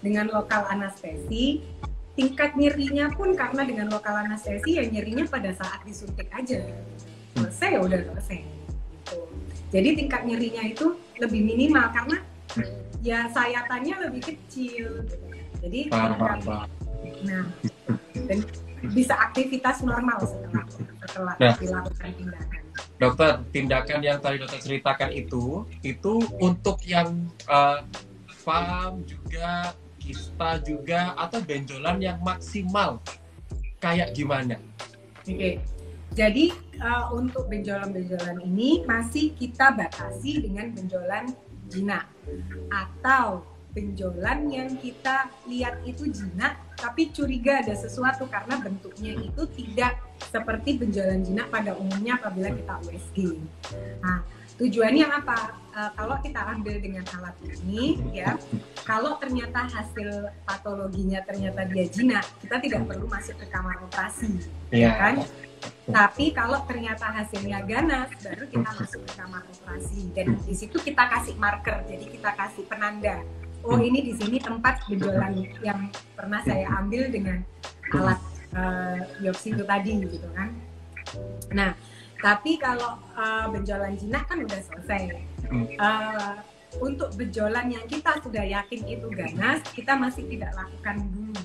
dengan lokal anestesi. Tingkat nyerinya pun karena dengan lokal anestesi ya nyerinya pada saat disuntik aja, selesai ya udah selesai gitu. Jadi tingkat nyerinya itu lebih minimal karena ya sayatannya lebih kecil gitu. Jadi nah, dan bisa aktivitas normal setelah dilakukan tindakan. Dokter, tindakan yang tadi dokter ceritakan itu untuk yang FAM juga, kista juga, atau benjolan yang maksimal kayak gimana? Oke. Jadi untuk benjolan-benjolan ini masih kita batasi dengan benjolan jinak atau benjolan yang kita lihat itu jinak tapi curiga ada sesuatu karena bentuknya itu tidak seperti benjolan jinak pada umumnya apabila kita USG. Nah, tujuannya apa? Kalau kita ambil dengan alat ini ya, kalau ternyata hasil patologinya ternyata dia jinak, kita tidak perlu masuk ke kamar operasi, ya kan? Tapi kalau ternyata hasilnya ganas, baru kita masuk ke kamar operasi. Dan di situ kita kasih marker, jadi kita kasih penanda. Oh ini di sini tempat benjolan yang pernah saya ambil dengan alat biopsi itu tadi gitu kan. Nah, tapi kalau benjolan jinak kan udah selesai. Untuk benjolan yang kita sudah yakin itu ganas, kita masih tidak lakukan dulu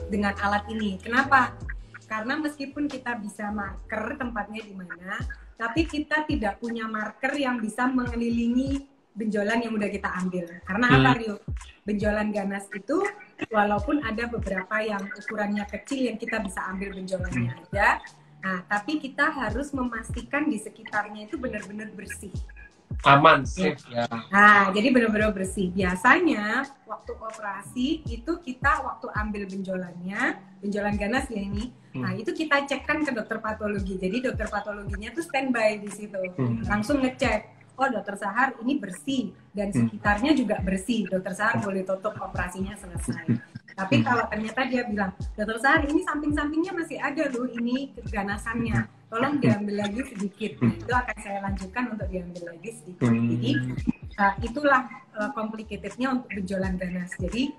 dengan alat ini. Kenapa? Karena meskipun kita bisa marker tempatnya di mana, tapi kita tidak punya marker yang bisa mengelilingi benjolan yang udah kita ambil. Karena apa Rio? Benjolan ganas itu walaupun ada beberapa yang ukurannya kecil yang kita bisa ambil benjolannya aja, nah tapi kita harus memastikan di sekitarnya itu benar-benar bersih. Aman, safe ya. Nah, jadi benar-benar bersih. Biasanya waktu operasi itu kita waktu ambil benjolan ganas ya ini, nah itu kita cekkan ke dokter patologi. Jadi dokter patologinya tuh standby di situ, langsung ngecek. Oh dokter Sahar ini bersih dan sekitarnya juga bersih, dokter Sahar boleh tutup operasinya selesai. Tapi kalau ternyata dia bilang, dokter Sahar ini samping-sampingnya masih ada loh ini keganasannya, tolong diambil lagi sedikit. Nah, itu akan saya lanjutkan untuk diambil lagi sedikit. Jadi itulah complicatednya untuk benjolan ganas. Jadi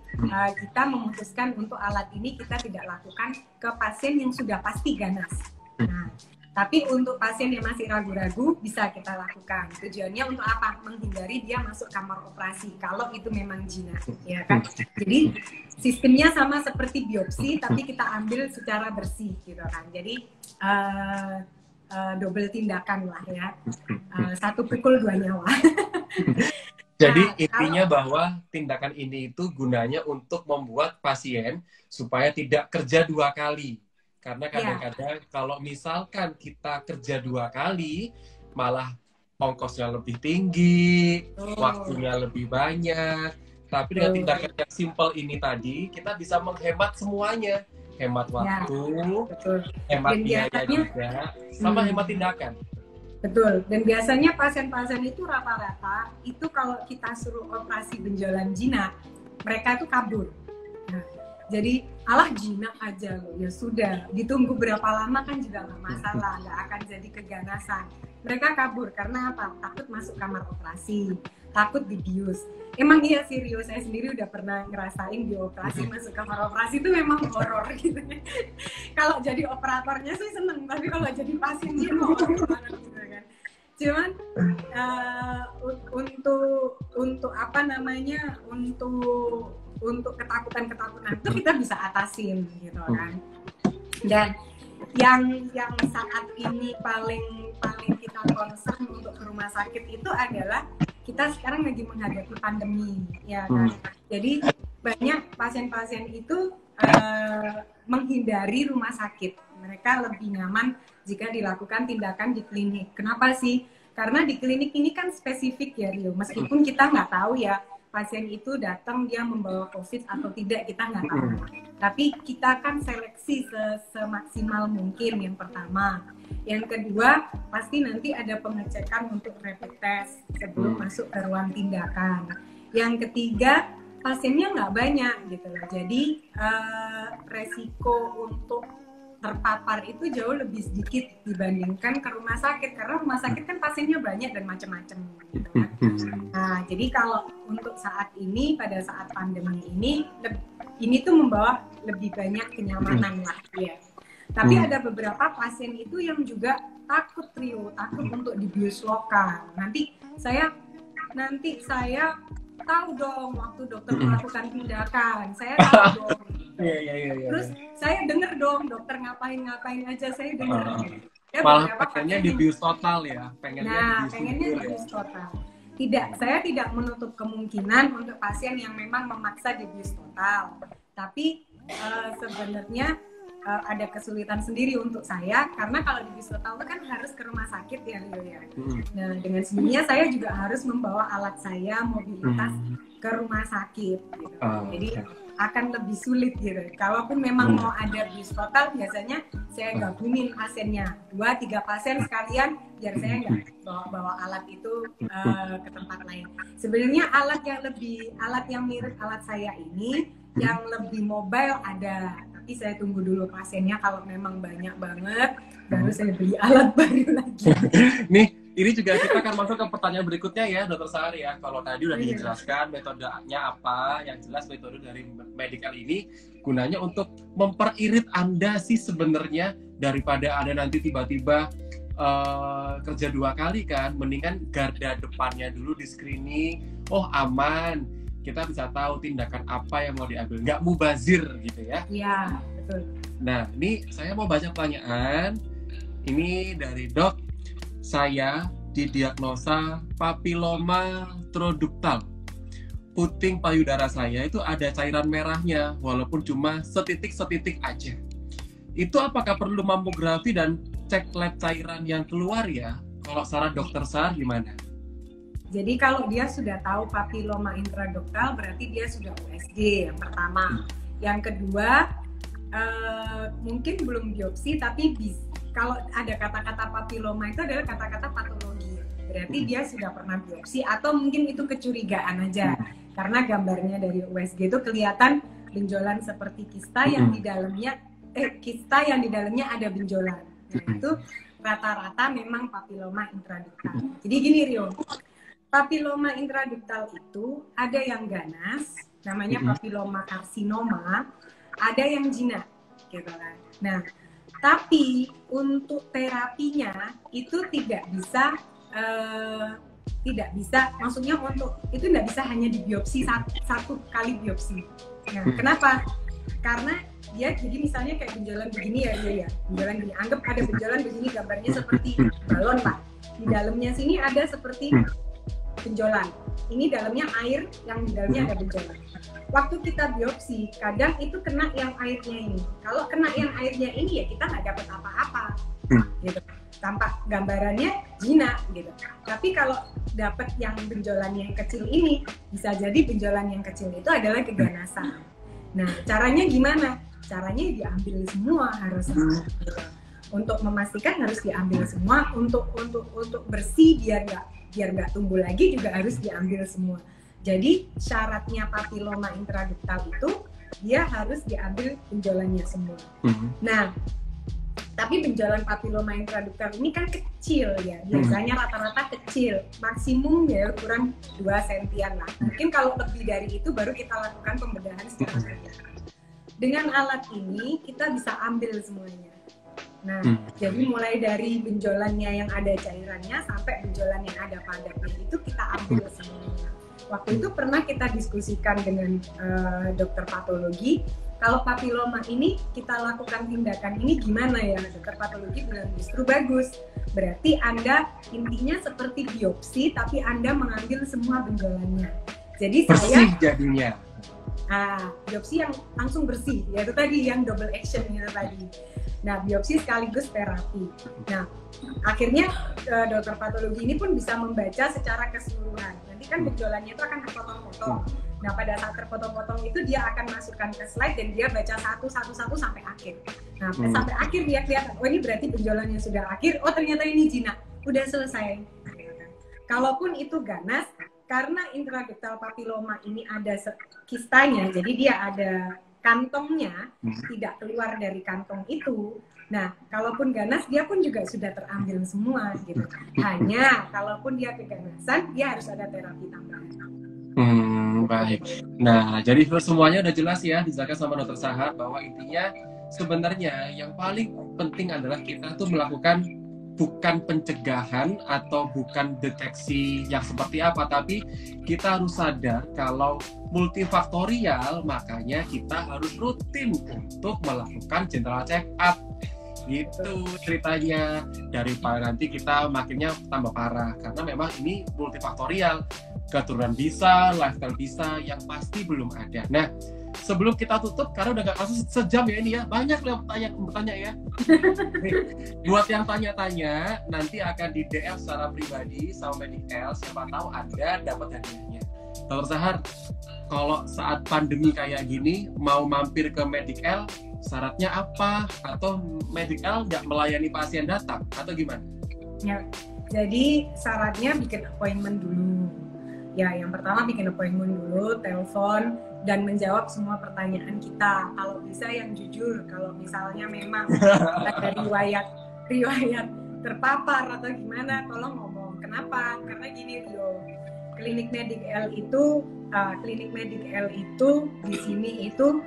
kita memutuskan untuk alat ini kita tidak lakukan ke pasien yang sudah pasti ganas. Nah, tapi untuk pasien yang masih ragu-ragu bisa kita lakukan. Tujuannya untuk apa? Menghindari dia masuk kamar operasi kalau itu memang jinak, ya kan? Jadi sistemnya sama seperti biopsi, tapi kita ambil secara bersih, gitu kan? Jadi double tindakan lah ya, satu pukul dua nyawa. Jadi intinya bahwa tindakan ini itu gunanya untuk membuat pasien supaya tidak kerja dua kali. Karena kadang-kadang kalau misalkan kita kerja dua kali, malah ongkosnya lebih tinggi, waktunya lebih banyak. Tapi dengan tindakan yang simple ini tadi, kita bisa menghemat semuanya. Hemat waktu, hemat biaya juga, sama hemat tindakan. Betul, dan biasanya pasien-pasien itu rata-rata, itu kalau kita suruh operasi benjolan jinak, mereka itu kabur. Nah, jadi alah jinak aja loh, ya sudah, ditunggu berapa lama kan juga nggak masalah, nggak akan jadi keganasan. Mereka kabur karena apa? Takut masuk kamar operasi, takut dibius. Emang iya sih Rio, saya sendiri udah pernah ngerasain di operasi, masuk kamar operasi itu memang horor gitu. Kalau jadi operatornya sih seneng, tapi kalau jadi pasiennya horor banget gitu kan. Cuman untuk apa namanya, untuk ketakutan itu kita bisa atasin gitu kan. Dan yang saat ini paling kita concern untuk ke rumah sakit itu adalah kita sekarang lagi menghadapi pandemi, ya kan. Jadi banyak pasien-pasien itu menghindari rumah sakit. Mereka lebih nyaman jika dilakukan tindakan di klinik. Kenapa sih? Karena di klinik ini kan spesifik ya Rio. Meskipun kita nggak tahu ya pasien itu datang dia membawa COVID atau tidak, kita nggak tahu. Tapi kita kan seleksi semaksimal mungkin yang pertama. Yang kedua, pasti nanti ada pengecekan untuk rapid test sebelum masuk ke ruang tindakan. Yang ketiga, pasiennya nggak banyak gitu loh. Jadi resiko untuk terpapar itu jauh lebih sedikit dibandingkan ke rumah sakit, karena rumah sakit kan pasiennya banyak dan macam-macam gitu kan. Nah, jadi kalau untuk saat ini, pada saat pandemi ini tuh membawa lebih banyak kenyamanan lah ya. Tapi ada beberapa pasien itu yang juga takut Rio, takut untuk dibius lokal. Nanti saya tahu dong waktu dokter melakukan tindakan, saya tahu dong. Terus saya denger dong dokter ngapain aja, saya denger. Malah pengennya dibius total ya, pengennya dibius total. Tidak, saya tidak menutup kemungkinan untuk pasien yang memang memaksa dibius total. Tapi sebenarnya ada kesulitan sendiri untuk saya, karena kalau dibius total itu kan harus ke rumah sakit ya Rio ya. Nah, dengan sendirinya saya juga harus membawa alat saya, mobilitas ke rumah sakit gitu. Jadi akan lebih sulit gitu. Kalaupun memang mau ada bius total, biasanya saya gabungin pasiennya 2-3 pasien sekalian, biar saya nggak bawa alat itu ke tempat lain. Sebenarnya alat yang mirip alat saya ini yang lebih mobile ada, tapi saya tunggu dulu pasiennya. Kalau memang banyak banget, baru saya beli alat baru lagi. Nih, ini juga kita akan masuk ke pertanyaan berikutnya ya, Dokter Sahar ya. Kalau tadi udah dijelaskan metodenya apa, yang jelas metode dari medical ini gunanya untuk memperirit Anda sih sebenarnya, daripada Anda nanti tiba-tiba kerja 2 kali kan, mendingan garda depannya dulu di screening, oh aman, kita bisa tahu tindakan apa yang mau diambil, nggak mubazir gitu ya. Iya, betul. Nah, ini saya mau baca pertanyaan. Ini dari Dok. Saya didiagnosa papiloma troduktal. Puting payudara saya itu ada cairan merahnya, walaupun cuma setitik-setitik aja. Itu apakah perlu mamografi dan cek lab cairan yang keluar ya? Kalau saran Dokter Sahar gimana? Jadi kalau dia sudah tahu papiloma intraduktal, berarti dia sudah USG yang pertama. Yang kedua, mungkin belum biopsi, tapi kalau ada kata-kata papiloma itu adalah kata-kata patologi. Berarti dia sudah pernah biopsi, atau mungkin itu kecurigaan aja. Karena gambarnya dari USG itu kelihatan benjolan seperti kista yang di dalamnya ada benjolan. Nah, itu rata-rata memang papiloma intraduktal. Jadi gini Rio, papiloma intraduktal itu ada yang ganas, namanya papiloma karsinoma, ada yang jinak, gitu kan. Nah, tapi untuk terapinya itu tidak bisa, maksudnya untuk itu tidak bisa hanya dibiopsi satu kali biopsi. Nah, kenapa? Karena dia jadi misalnya kayak benjolan begini ya, benjolan begini. Anggap ada benjolan begini, gambarnya seperti balon lah. Di dalamnya sini ada seperti benjolan. Ini dalamnya air, yang di dalamnya ada benjolan. Waktu kita biopsi, kadang itu kena yang airnya ini. Kalau kena yang airnya ini ya kita nggak dapat apa-apa, gitu. Tampak gambarannya jinak, gitu. Tapi kalau dapat yang benjolan yang kecil ini, bisa jadi benjolan yang kecil itu adalah keganasan. Nah, caranya gimana? Caranya diambil semua harusnya. Gitu. Untuk memastikan harus diambil semua, untuk bersih biar nggak tumbuh lagi juga harus diambil semua. Jadi syaratnya papiloma intraduktal itu dia harus diambil benjolannya semua. Nah, tapi benjolan papiloma intraduktal ini kan kecil ya, biasanya rata-rata kecil, maksimum ya kurang 2 sentian lah. Mungkin kalau lebih dari itu baru kita lakukan pembedahan secara berkala. Dengan alat ini kita bisa ambil semuanya. Nah, jadi mulai dari benjolannya yang ada cairannya sampai benjolan yang ada padatnya itu kita ambil semuanya. Waktu itu pernah kita diskusikan dengan dokter patologi, kalau papiloma ini kita lakukan tindakan ini gimana ya? Dokter patologi bilang justru bagus. Berarti Anda intinya seperti biopsi, tapi Anda mengambil semua benjolannya. Jadi bersih saya jadinya. biopsi yang langsung bersih, yaitu tadi yang double action itu tadi. Nah, biopsi sekaligus terapi. Nah, akhirnya dokter patologi ini pun bisa membaca secara keseluruhan. Nanti kan benjolannya itu akan terpotong-potong. Nah, pada saat terpotong-potong itu dia akan masukkan ke slide dan dia baca satu sampai akhir. Nah, sampai akhir dia kelihatan, oh ini berarti benjolannya sudah akhir, oh ternyata ini jinak, udah selesai. Kalaupun itu ganas, karena intraduktal papiloma ini ada kistanya, jadi dia ada kantongnya, tidak keluar dari kantong itu. Nah, kalaupun ganas, dia pun juga sudah terambil semua gitu. Hanya kalaupun dia keganasan, dia harus ada terapi tambahan. Baik. Nah, jadi semuanya udah jelas ya dijelaskan sama Dokter Sahar bahwa intinya sebenarnya yang paling penting adalah kita tuh melakukan bukan pencegahan atau bukan deteksi yang seperti apa, tapi kita harus sadar kalau multifaktorial, makanya kita harus rutin untuk melakukan general check up. Gitu ceritanya, daripada nanti kita makinnya tambah parah, karena memang ini multifaktorial, keturunan bisa, lifestyle bisa, yang pasti belum ada. Nah, sebelum kita tutup, karena udah gak kasus sejam ya ini ya, banyak yang bertanya ya. Buat yang tanya-tanya, nanti akan di DM secara pribadi sama Medical, siapa tahu Anda dapat hadiahnya. Dokter Sahar, kalau saat pandemi kayak gini, mau mampir ke Medical, syaratnya apa? Atau Medical nggak melayani pasien datang? Atau gimana? Ya, jadi syaratnya bikin appointment dulu. Ya, yang pertama bikin appointment dulu, telepon, dan menjawab semua pertanyaan kita. Kalau bisa yang jujur, kalau misalnya memang ada riwayat terpapar atau gimana, tolong ngomong. Kenapa? Karena gini, Rio, klinik Medical itu di sini itu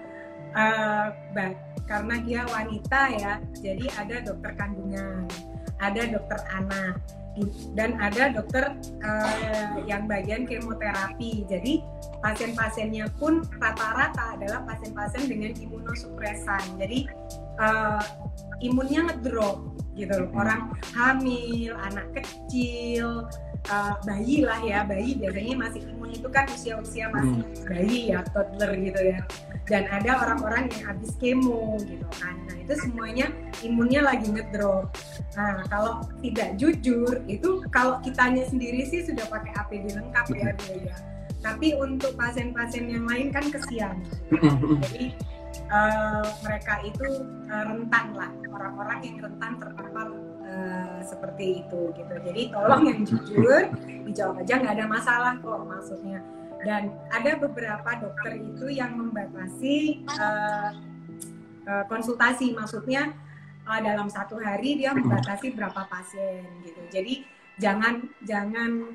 karena dia wanita ya, jadi ada dokter kandungan, ada dokter anak, dan ada dokter yang bagian kemoterapi. Jadi pasien-pasiennya pun rata-rata adalah pasien-pasien dengan imunosupresan. Jadi imunnya ngedrop gitu. Orang hamil, anak kecil, bayi lah ya, bayi biasanya masih imun itu kan usia-usia masih bayi ya, toddler gitu ya. Dan ada orang-orang yang habis kemo gitu kan. Nah, itu semuanya imunnya lagi ngedrop. Nah, kalau tidak jujur itu kalau kitanya sendiri sih sudah pakai APD lengkap ya dia. Tapi untuk pasien-pasien yang lain kan kesian. Jadi mereka itu rentan lah, orang-orang yang rentan terpapar seperti itu gitu. Jadi tolong yang jujur, dijawab aja, nggak ada masalah kok maksudnya. Dan ada beberapa dokter itu yang membatasi konsultasi, maksudnya dalam satu hari dia membatasi berapa pasien gitu. Jadi jangan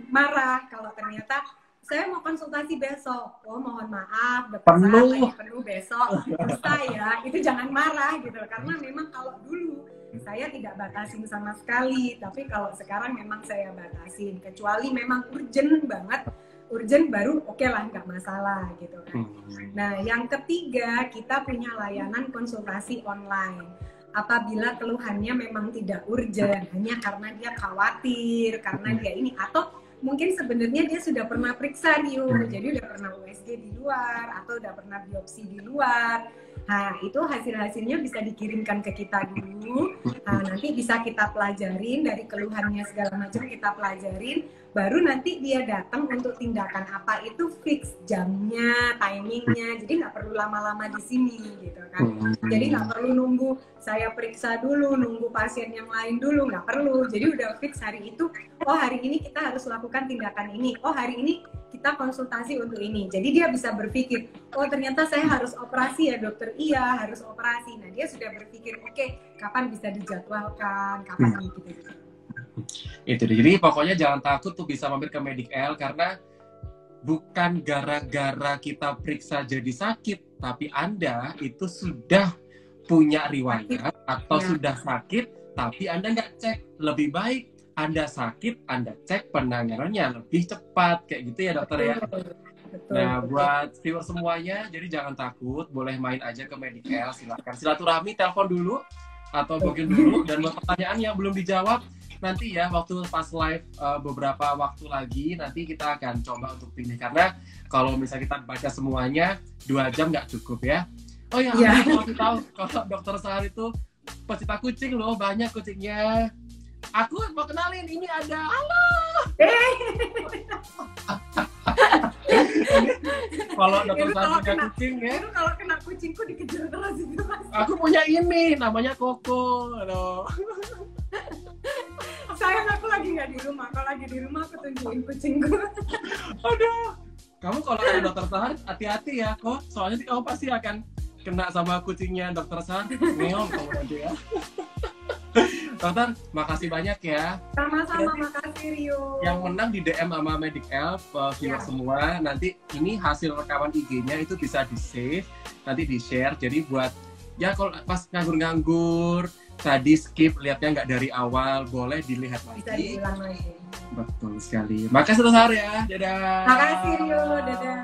marah kalau ternyata saya mau konsultasi besok, oh mohon maaf dokter saya penuh besok, bisa ya, itu jangan marah gitu, karena memang kalau dulu saya tidak batasin sama sekali, tapi kalau sekarang memang saya batasin, kecuali memang urgent banget, urgent baru oke lah, nggak masalah gitu kan. Nah, yang ketiga, kita punya layanan konsultasi online. Apabila keluhannya memang tidak urgent, hanya karena dia khawatir, karena dia ini, atau mungkin sebenarnya dia sudah pernah periksa Rio, jadi udah pernah USG di luar, atau udah pernah biopsi di luar. Nah, itu hasil-hasilnya bisa dikirimkan ke kita dulu. Nah, nanti bisa kita pelajarin, dari keluhannya segala macam kita pelajarin, baru nanti dia datang untuk tindakan apa itu fix jamnya, timingnya. Jadi nggak perlu lama-lama di sini gitu kan. Jadi nggak perlu nunggu saya periksa dulu, nunggu pasien yang lain dulu, nggak perlu. Jadi udah fix hari itu, oh hari ini kita harus lakukan tindakan ini, oh hari ini kita konsultasi untuk ini. Jadi dia bisa berpikir, oh ternyata saya harus operasi ya dokter, iya harus operasi. Nah dia sudah berpikir, oke, kapan bisa dijadwalkan, kapan gitu. Itu jadi pokoknya jangan takut tuh bisa mampir ke Medical, karena bukan gara-gara kita periksa jadi sakit, tapi Anda itu sudah punya riwayat atau sudah sakit tapi Anda nggak cek. Lebih baik Anda sakit, Anda cek, penanganannya lebih cepat, kayak gitu ya dokter ya. Betul. Nah, buat viewer semuanya, jadi jangan takut, boleh main aja ke Medical, silakan silaturahmi, telepon dulu atau booking dulu, dan buat pertanyaan yang belum dijawab nanti ya waktu pas live beberapa waktu lagi nanti kita akan coba untuk pilih, karena kalau misalnya kita baca semuanya 2 jam nggak cukup ya. Oh ya, Iya. aku masih tahu kalau Dokter Sahar itu pecinta kucing loh, banyak kucingnya. Aku mau kenalin, ini ada, halo. Kalau Dokter Itu Sahar kalau punya kena- kucing ya. Itu kalau kena kucingku dikejar terus itu Mas. Aku punya ini, namanya Koko. Aduh. Sayang aku lagi nggak di rumah. Kalau lagi di rumah aku tunjukin kucingku. Aduh. Kamu kalau ada Dokter Sahar hati-hati ya kok. Soalnya kamu pasti akan kena sama kucingnya Dokter Sahar. Ngeong kamu nanti ya. Dokter, makasih banyak ya. Sama-sama, makasih Rio. Yang menang di DM sama Medic Elf, viewer Ya. semua. Nanti ini hasil rekaman IG-nya itu bisa di-save, nanti di-share. Jadi buat ya kalau pas nganggur-nganggur, tadi skip lihatnya nggak dari awal, boleh dilihat Bisa lagi. diulang lagi. Betul sekali. Makasih Dokter Sahar ya. Dadah. Makasih Rio, dadah.